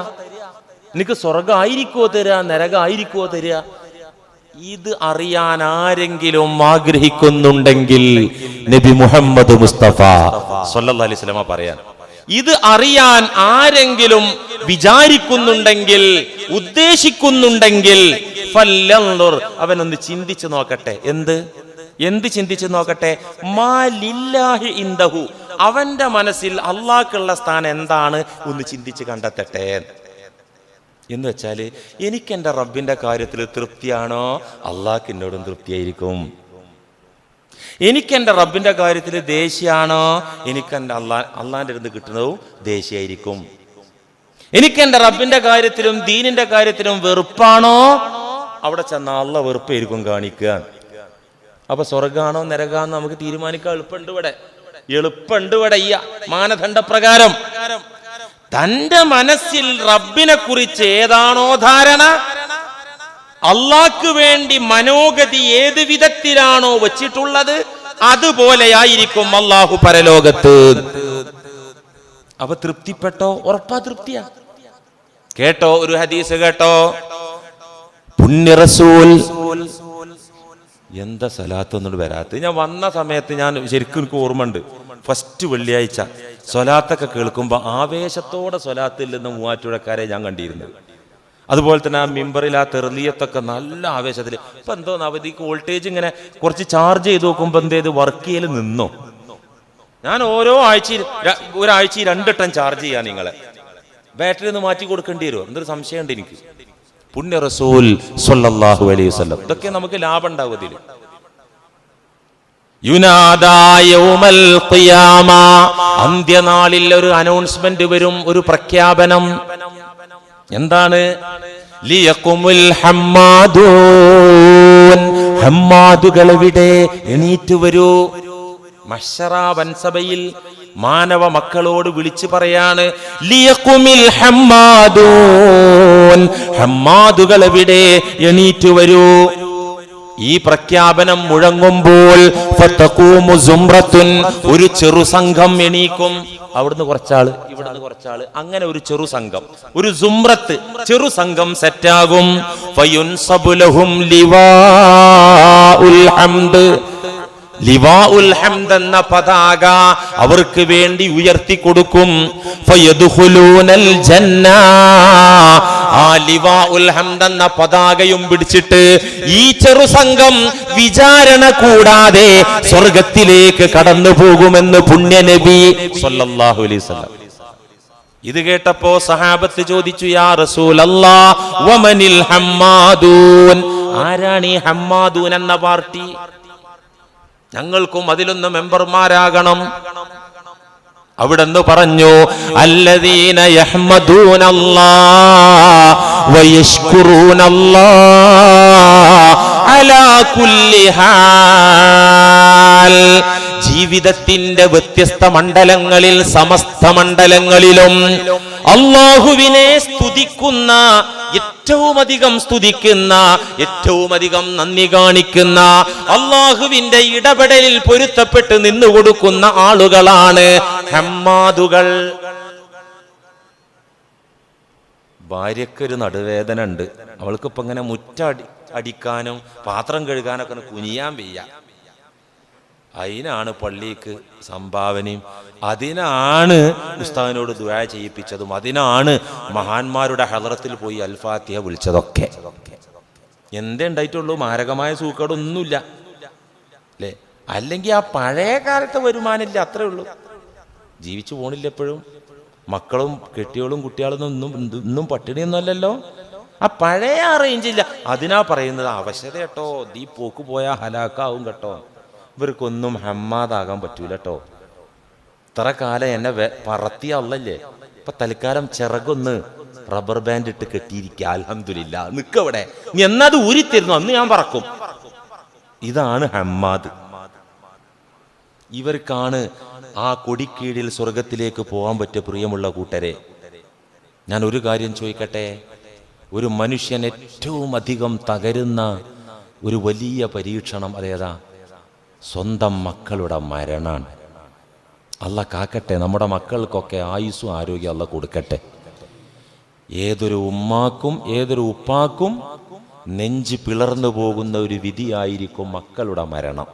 Speaker 2: എനിക്ക് സ്വർഗം ആയിരിക്കുമോ തരിക, നരകം ആയിരിക്കുമോ തരിക? ഇത് അറിയാൻ ആരെങ്കിലും ആഗ്രഹിക്കുന്നുണ്ടെങ്കിൽ നബി മുഹമ്മദ് മുസ്തഫ സല്ലല്ലാഹു അലൈഹി വസല്ലം പറയാൻ, ഇത് അറിയാൻ ആരെങ്കിലും വിചാരിക്കുന്നുണ്ടെങ്കിൽ, ഉദ്ദേശിക്കുന്നുണ്ടെങ്കിൽ, ഫല്യൻദുർ, അവനൊന്ന് ചിന്തിച്ചു നോക്കട്ടെ. എന്ത് ചിന്തിച്ചു നോക്കട്ടെ? മാ ലില്ലാഹി ഇൻദഹു, അവന്റെ മനസ്സിൽ അള്ളാഹ്ക്കുള്ള സ്ഥാനം എന്താണ് ഒന്ന് ചിന്തിച്ച് കണ്ടെത്തട്ടെ. എന്ന് വെച്ചാല് എനിക്ക് എൻ്റെ റബ്ബിന്റെ കാര്യത്തിൽ തൃപ്തിയാണോ, അള്ളാഹ്ക്ക് എന്നോടും തൃപ്തിയായിരിക്കും. എനിക്ക് എൻ്റെ റബ്ബിന്റെ കാര്യത്തിൽ ദേഷ്യാണോ, എനിക്ക് എൻ്റെ അള്ളാഹിന്റെ അടുത്ത് കിട്ടുന്നതും ദേഷ്യായിരിക്കും. എനിക്ക് എൻ്റെ റബ്ബിന്റെ കാര്യത്തിലും ദീനിന്റെ കാര്യത്തിലും വെറുപ്പാണോ, അവിടെ ചെന്ന അള്ളാഹ് വെറുപ്പായിരിക്കും കാണിക്കുക. അപ്പൊ സ്വർഗാണോ നരകാണോ നമുക്ക് തീരുമാനിക്കാൻ എളുപ്പമുണ്ട് ഇവിടെ ഈ മാനദണ്ഡപ്രകാരം. തന്റെ മനസ്സിൽ റബ്ബിനെ കുറിച്ച് ഏതാണോ ധാരണ, അള്ളാഹ്ക്ക് വേണ്ടി മനോഗതി ഏത് വിധത്തിലാണോ വച്ചിട്ടുള്ളത്, അതുപോലെയായിരിക്കും അള്ളാഹു പരലോകത്ത്. അപ്പൊ തൃപ്തിപ്പെട്ടോ? ഉറപ്പാ തൃപ്തിയാ. കേട്ടോ, ഒരു ഹദീസ് കേട്ടോ, പുണ്യ റസൂൽ എന്താ സലാത്തൊന്നും വരാത്ത. ഞാൻ വന്ന സമയത്ത് ഞാൻ ശരിക്കും എനിക്ക് ഓർമ്മയുണ്ട്, ഫസ്റ്റ് വെള്ളിയാഴ്ച സ്വലാത്തൊക്കെ കേൾക്കുമ്പോൾ ആവേശത്തോടെ സ്വലാത്തിൽ നിന്ന് മൂവാറ്റുപുഴക്കാരെ ഞാൻ കണ്ടിരുന്നത്. അതുപോലെ തന്നെ ആ മിമ്പറിൽ ആ തെർലിയത്തൊക്കെ നല്ല ആവേശത്തിൽ. ഇപ്പൊ എന്തോ അവധിക്ക് വോൾട്ടേജ് ഇങ്ങനെ കുറച്ച് ചാർജ് ചെയ്ത് നോക്കുമ്പോ എന്തേത് വർക്ക് ചെയ്യൽ നിന്നോ. ഞാൻ ഒരാഴ്ച 2 വട്ടം ചാർജ് ചെയ്യാൻ നിങ്ങളെ ബാറ്ററി ഒന്ന് മാറ്റി കൊടുക്കേണ്ടി വരുമോ എന്നൊരു സംശയമുണ്ട് എനിക്ക്. പുണ്യ റസൂൽ സ്വല്ലല്ലാഹു അലൈഹി വസല്ലം, ഇതൊക്കെ നമുക്ക് ലാഭം ഉണ്ടാവും ഇതിൽ. യുനാദാ യൗമൽ ഖിയാമ, അന്ത്യനാളിൽ ഒരു അനൗൺസ്മെന്റ് വരും, ഒരു പ്രഖ്യാപനം. എന്താണ്? ലിയഖുമുൽ ഹമ്മാദൂൻ, ഹമ്മാദുകൾ എവിടെ? എണീറ്റ് വരൂ. മഹ്ശറ വൻസഭയിൽ മാനവ മക്കളോട് വിളിച്ചു പറയാണ്, ലിയഖുമിൽ ഹമ്മാദൂൻ, ഹമ്മാദുകൾ എവിടെ? എണീറ്റ് വരൂ. ഈ പ്രഖ്യാപനം മുഴങ്ങുമ്പോൾ ഫതഖൂമു സുംറത്തുൻ, ഒരു ചെറു സംഘം എണീക്കും. അവിടുന്ന് കുറച്ചാള്, ഇവിടുന്ന് കുറച്ചാള്, അങ്ങനെ ഒരു ചെറു സംഘം, ഒരു സുംറത്ത്, ചെറു സംഘം സെറ്റാകും. ഫയുൻസബു ലഹും ലിവാഉൽ ഹംദ്, ലിവാഉൽ ഹംദ് എന്ന പതാക അവർക്ക് വേണ്ടി ഉയർത്തി കൊടുക്കും. ഫയദ്ഖുലൂനൽ ജന്ന, ആ ലിവാഉൽ ഹംദ് എന്ന പതാകയും പിടിച്ചിട്ട് ഈ ചെറു സംഘം വിചാരണ കൂടാതെ സ്വർഗത്തിലേക്ക് കടന്നു പോകുമെന്ന് പുണ്യനബി സല്ലല്ലാഹു അലൈഹി വസല്ലം. ഇത് കേട്ടപ്പോ സഹാബത്ത് ചോദിച്ചു, യാ റസൂലല്ലാഹ് വമനിൽ ഹമ്മാദൂൻ, ആരാണ് ഈ ഹമ്മാദൂൻ എന്ന പാർട്ടി? ഞങ്ങൾക്കും അതിലൊന്ന് മെമ്പർമാരാകണം. അവിടെന്ന് പറഞ്ഞു, അല്ലദീന യഹ്മദൂനല്ലാഹ് വയശ്കുറൂനല്ലാഹ് അലാ കുല്ലി ഹാൽ, ജീവിതത്തിന്റെ വ്യത്യസ്ത മണ്ഡലങ്ങളിൽ, സമസ്ത മണ്ഡലങ്ങളിലും അല്ലാഹുവിനെ സ്തുതിക്കുന്ന, ഏറ്റവും അധികം സ്തുതിക്കുന്ന, ഏറ്റവും അധികം നന്ദി കാണിക്കുന്ന, അല്ലാഹുവിന്റെ ഇടപെടലിൽ പൊരുത്തപ്പെട്ട് നിന്നുകൊടുക്കുന്ന ആളുകളാണ് ഹമ്മാദുകൾ. ഭാര്യക്കൊരു നടുവേദന ഉണ്ട്, അവൾക്കിപ്പോ ഇങ്ങനെ അടിക്കാനും പാത്രം കഴുകാനൊക്കെ കുനിയാൻ വയ്യ. അതിനാണ് പള്ളിക്ക് സംഭാവനയും, അതിനാണ് ഉസ്താദിനോട് ദുആ ചെയ്യിപ്പിച്ചതും, അതിനാണ് മഹാന്മാരുടെ ഹളറത്തിൽ പോയി അൽഫാത്തിഹ വിളിച്ചതൊക്കെ. എന്തേ ഉണ്ടായിട്ടുള്ളൂ? മാരകമായ സൂക്കേടൊന്നുമില്ല അല്ലേ? അല്ലെങ്കിൽ ആ പഴയ കാലത്തെ വരുമാനമില്ല, അത്രേ ഉള്ളൂ. ജീവിച്ചു പോണില്ല എപ്പോഴും. മക്കളും കെട്ടിയോളും കുട്ടികളും ഇന്നും പട്ടിണിയൊന്നുമല്ലല്ലോ. ആ പഴയ ആ റേഞ്ചില്ല. അതിനാ പറയുന്നത് അവശത കേട്ടോ, ഈ പോക്ക് പോയാൽ ഹലാക്കാവും കേട്ടോ. ഇവർക്കൊന്നും ഹമ്മാദാകാൻ പറ്റൂല കേട്ടോ. ഇത്ര കാലം എന്നെ പറത്തിയ അള്ളല്ലേ, ഇപ്പൊ തൽക്കാലം ചിറകൊന്ന് റബ്ബർ ബാൻഡ് ഇട്ട് കെട്ടിയിരിക്കുക. അൽഹംദുലില്ലാ, നിക്കവിടെ. നീ എന്നത് ഊരിത്തരുന്നു, അന്ന് ഞാൻ പറക്കും. ഇതാണ് ഹമ്മാദ്. ഇവർക്കാണ് ആ കൊടിക്കീഴിൽ സ്വർഗത്തിലേക്ക് പോകാൻ പറ്റിയ. പ്രിയമുള്ള കൂട്ടരെ, ഞാൻ ഒരു കാര്യം ചോദിക്കട്ടെ. ഒരു മനുഷ്യൻ ഏറ്റവും അധികം തകരുന്ന ഒരു വലിയ പരീക്ഷണം അതേതാ? സ്വന്തം മക്കളുടെ മരണാണ്. അല്ലാഹ് കാക്കട്ടെ, നമ്മുടെ മക്കൾക്കൊക്കെ ആയുസ്സും ആരോഗ്യം അല്ലാഹ് കൊടുക്കട്ടെ. ഏതൊരു ഉമ്മാക്കും ഏതൊരു ഉപ്പാക്കും നെഞ്ച് പിളർന്നു പോകുന്ന ഒരു വിധിയായിരിക്കും മക്കളുടെ മരണം.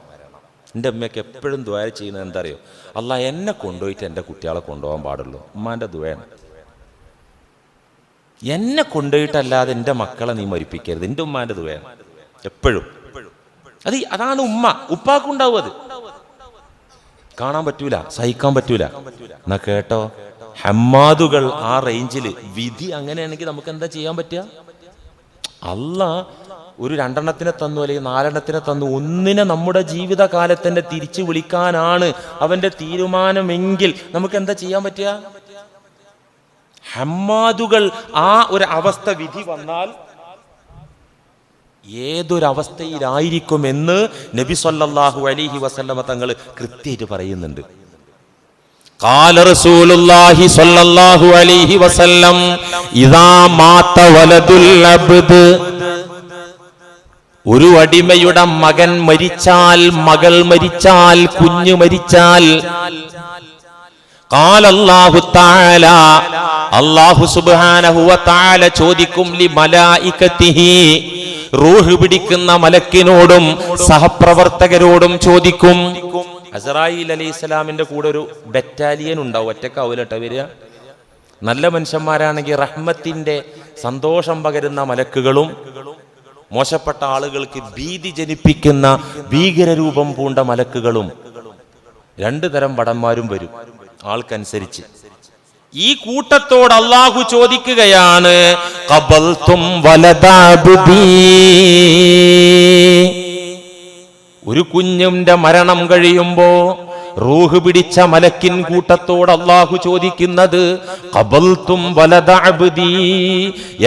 Speaker 2: എൻ്റെ അമ്മയൊക്കെ എപ്പോഴും ദുആ ചെയ്യുന്നത് എന്താ അറിയോ? അല്ലാഹ് എന്നെ കൊണ്ടുപോയിട്ട് എൻ്റെ കുട്ടികളെ കൊണ്ടുപോകാൻ പാടുള്ളൂ. ഉമ്മാൻ്റെ ദുആയാണ്. എന്നെ കൊണ്ടുപോയിട്ടല്ലാതെ എൻ്റെ മക്കളെ നീ മരിപ്പിക്കരുത്. എൻ്റെ ഉമ്മാൻ്റെ ദുആയാണ് എപ്പോഴും. അതാണ് ഉമ്മ. ഉപ്പാക്കുണ്ടാവും, അത് കാണാൻ പറ്റൂല, സഹിക്കാൻ പറ്റൂല. എന്നാ കേട്ടോ, ഹമ്മാദുകൾ ആ റേഞ്ചിൽ. വിധി അങ്ങനെയാണെങ്കിൽ നമുക്ക് എന്താ ചെയ്യാൻ പറ്റുക? അല്ലാഹ് ഒരു 2 എണ്ണത്തിനെ തന്നു, അല്ലെങ്കിൽ 4 എണ്ണത്തിനെ തന്നു. ഒന്നിനെ നമ്മുടെ ജീവിതകാലത്തന്നെ തിരിച്ചു വിളിക്കാനാണ് അവന്റെ തീരുമാനമെങ്കിൽ നമുക്ക് എന്താ ചെയ്യാൻ പറ്റുക? ഹമ്മാദുകൾ ആ ഒരു അവസ്ഥ വിധി വന്നാൽ ഏതൊരവസ്ഥയിലായിരിക്കുമെന്ന് നബി സല്ലല്ലാഹു അലൈഹി വസല്ലമ തങ്ങൾ കൃത്യമായിട്ട് പറയുന്നുണ്ട്. ഖാല റസൂലുള്ളാഹി സ്വല്ലല്ലാഹു അലൈഹി വസല്ലം ഇദാ മാത വലദുൽ അബ്ദ്, ഒരു അടിമയുടെ മകൻ മരിച്ചാൽ, മകൾ മരിച്ചാൽ, കുഞ്ഞു മരിച്ചാൽ, ഖാല അല്ലാഹു തആല, അല്ലാഹു സുബ്ഹാനഹു വ തആല ചോദിക്കും ലി മലായികതിഹി, റൂഹ് പിടിക്കുന്ന മലക്കിനോടും സഹപ്രവർത്തകരോടും ചോദിക്കും. അസ്റായീൽ അലൈഹിസ്സലാമിന്റെ കൂടെ ഒരു ബറ്റാലിയൻ ഉണ്ടാവും, ഒറ്റക്കാവൂലട്ടോ വരിക. നല്ല മനുഷ്യന്മാരാണെങ്കിൽ റഹ്മത്തിന്റെ സന്തോഷം പകരുന്ന മലക്കുകളും, മോശപ്പെട്ട ആളുകൾക്ക് ഭീതി ജനിപ്പിക്കുന്ന ഭീകരരൂപം പൂണ്ട മലക്കുകളും, 2 തരം ഭടന്മാരും വരും ആൾക്കനുസരിച്ച്. ഈ കൂട്ടത്തോട് അല്ലാഹു ചോദിക്കുകയാണ്, ഖബൽതും വലദാബുദീ, ഒരു കുഞ്ഞിന്റെ മരണം കഴിയുമ്പോ റൂഹ് പിടിച്ച മലക്കിൻ കൂട്ടത്തോട് അല്ലാഹു ചോദിക്കുന്നത്, ഖബൽതും വലദ അബ്ദി,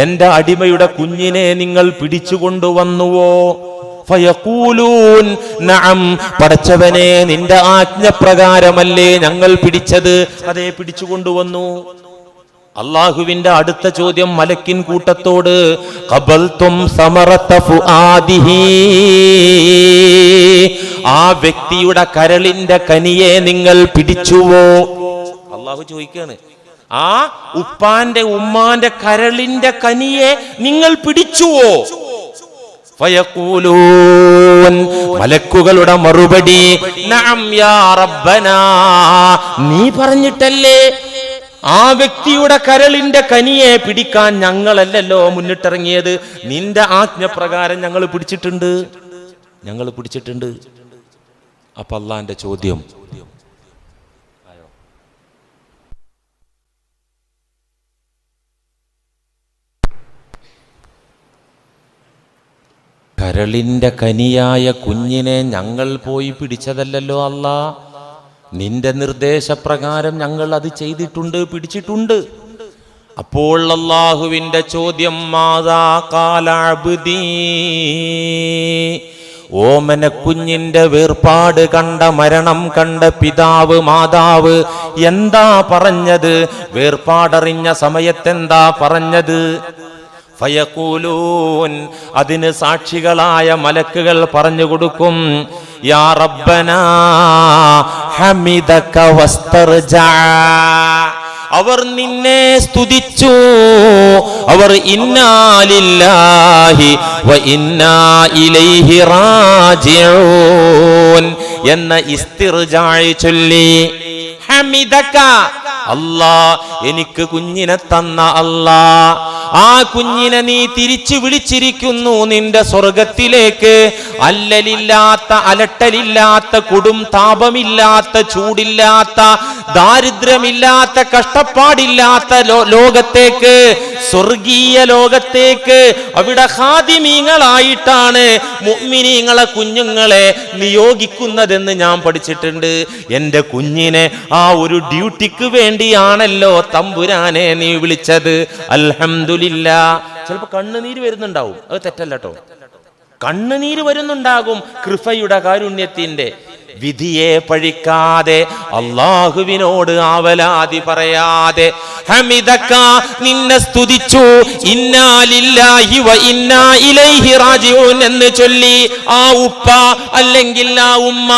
Speaker 2: എന്റെ അടിമയുടെ കുഞ്ഞിനെ നിങ്ങൾ പിടിച്ചുകൊണ്ടുവന്നുവോ? ഫയഖൂലൂൻ നഅം, പടച്ചവനെ നിന്റെ ആജ്ഞപ്രകാരമല്ലേ ഞങ്ങൾ പിടിച്ചത്, അതേ പിടിച്ചുകൊണ്ടുവന്നു. അള്ളാഹുവിന്റെ അടുത്ത ചോദ്യം മലക്കിൻ കൂട്ടത്തോട്, ഖബൽതും സമറത ഫുആദിഹി, ആ വ്യക്തിയുടെ കരളിന്റെ കനിയെ നിങ്ങൾ പിടിച്ചുവോ? അള്ളാഹു ചോദിക്കാണ്, ആ ഉപ്പാന്റെ ഉമ്മാന്റെ കരളിന്റെ കനിയെ നിങ്ങൾ പിടിച്ചുവോ? ഫയഖൂലൂൻ, മലക്കുകളുടെ മറുപടി, നഅം യാ റബ്ബനാ, നീ പറഞ്ഞിട്ടല്ലേ ആ വ്യക്തിയുടെ കരളിന്റെ കനിയെ പിടിക്കാൻ ഞങ്ങളല്ലല്ലോ മുന്നിട്ടിറങ്ങിയത്, നിന്റെ ആജ്ഞപ്രകാരം ഞങ്ങൾ പിടിച്ചിട്ടുണ്ട്. അപ്പൊ അള്ളാന്റെ ചോദ്യം, കരളിന്റെ കനിയായ കുഞ്ഞിനെ ഞങ്ങൾ പോയി പിടിച്ചതല്ലല്ലോ അല്ലാ, നിന്റെ നിർദ്ദേശപ്രകാരം ഞങ്ങൾ അത് ചെയ്തിട്ടുണ്ട്, പിടിച്ചിട്ടുണ്ട്. അപ്പോൾ അല്ലാഹുവിന്റെ ചോദ്യം, മാദാ ഖാല അബ്ദീ, ഓമന കുഞ്ഞിന്റെ വേർപാട് കണ്ട, മരണം കണ്ട പിതാവ് മാതാവ് എന്താ പറഞ്ഞത്? വേർപാടറിഞ്ഞ സമയത്തെന്താ പറഞ്ഞത്? ഫയഖൂലൂൻ, അതിന് സാക്ഷികളായ മലക്കുകൾ പറഞ്ഞു കൊടുക്കും, യാ റബ്ബനാ ഹമിദക വസ്തർജാ, അവർ നിന്നെ സ്തുതിച്ചു, അവർ ഇന്നാ ലില്ലാഹി വ ഇന്നാ ഇലൈഹി റാജിഊൻ എന്ന ഇസ്തിർജാഇ ചൊല്ലി. ഹമിദക, അല്ലാ എനിക്ക് കുഞ്ഞിനെ തന്ന അല്ലാ, ആ കുഞ്ഞിനെ നീ തിരിച്ചു വിളിച്ചിരിക്കുന്നു നിന്റെ സ്വർഗത്തിലേക്ക്. അല്ലലില്ലാത്ത, അലട്ടലില്ലാത്ത, കൊടും താപമില്ലാത്ത, ചൂടില്ലാത്ത, ദാരിദ്ര്യമില്ലാത്ത, കഷ്ടപ്പാടില്ലാത്ത ലോകത്തേക്ക്, സ്വർഗീയ ലോകത്തേക്ക്. അവിടെ ഖാദിമീങ്ങളായിട്ടാണ് മുഅ്മിനീങ്ങളെ കുഞ്ഞുങ്ങളെ നിയോഗിക്കുന്നതെന്ന് ഞാൻ പഠിച്ചിട്ടുണ്ട്. എന്റെ കുഞ്ഞിനെ ആ ഒരു ഡ്യൂട്ടിക്ക് വേണ്ടിയാണല്ലോ തമ്പുരാനെ നീ വിളിച്ചത്. അൽഹംദുലില്ലാഹ്. ചിലപ്പോ കണ്ണുനീര് വരുന്നുണ്ടാവും, അത് തെറ്റല്ല കേട്ടോ, കണ്ണുനീര് വരുന്നുണ്ടാകും. കൃപയുടെ കാരുണ്യത്തിന്റെ വിധിയെ പഴിക്കാതെ, അള്ളാഹുവിനോട് ആവലാതി പറയാതെ, ഹമിദക, നിന്നെ സ്തുതിച്ചു, ഇന്നാ ലില്ലാഹി വ ഇന്നാ ഇലൈഹി റാജിഊൻ എന്ന് ചൊല്ലി ആ ഉപ്പ അല്ലെങ്കിൽ ആ ഉമ്മ,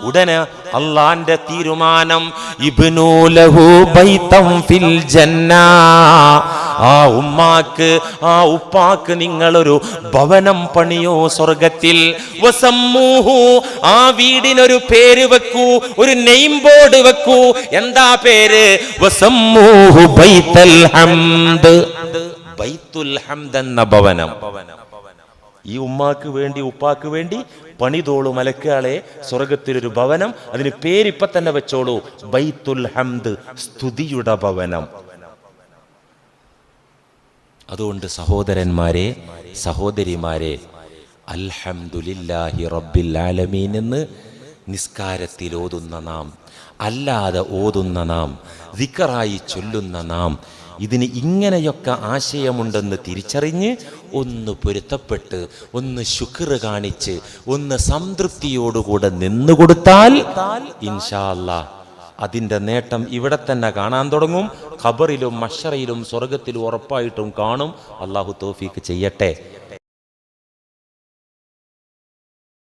Speaker 2: ഉടനെ അള്ളാന്റെ തീരുമാനം, ഇബ്നു ലഹു ബൈതം ഫിൽ ജന്ന, ആ ഉമ്മാക്ക് ആ ഉപ്പാക്ക് നിങ്ങളൊരു ഭവനം പണിയോ സ്വർഗത്തിൽ. വസമ്മൂഹു, ആ വീടിനൊരു പേര് വെക്കൂ, ഒരു നെയിം ബോർഡ് വെക്കൂ. എന്താ പേര്? വസമ്മൂഹു ബൈത്തുൽ ഹംദ്, ബൈത്തുൽ ഹംദ് എന്ന ഭവനം. ഈ ഉമ്മാക്ക് വേണ്ടി ഉപ്പാക്ക് വേണ്ടി പണിതോളൂ മലക്കുകളെ സ്വർഗത്തിലൊരു ഭവനം. അതിന് പേരിപ്പ തന്നെ വെച്ചോളൂ, ബൈത്തുൽ ഹംദ്, സ്തുതിയുടെ ഭവനം. അതുകൊണ്ട് സഹോദരന്മാരെ, സഹോദരിമാരെ, അൽഹംദുലില്ലാഹി റബ്ബിൽ ആലമീൻ എന്ന് നിസ്കാരത്തിൽ ഓതുന്ന നാം, അല്ലാതെ ഓതുന്ന നാം, ദിക്റായി ചൊല്ലുന്ന നാം, ഇതിന് ഇങ്ങനെയൊക്കെ ആശയമുണ്ടെന്ന് തിരിച്ചറിഞ്ഞ് ഒന്ന് പൊരുത്തപ്പെട്ട്, ഒന്ന് ശുക്ർ കാണിച്ച്, ഒന്ന് സംതൃപ്തിയോടുകൂടെ നിന്നുകൊടുത്താൽ ഇൻഷാ അല്ലാഹ് അതിൻ്റെ നേട്ടം ഇവിടെ തന്നെ കാണാൻ തുടങ്ങും. ഖബറിലും മഹ്ശറിലും സ്വർഗത്തിലും ഉറപ്പായിട്ടും കാണും. അള്ളാഹു തൗഫീഖ് ചെയ്യട്ടെ.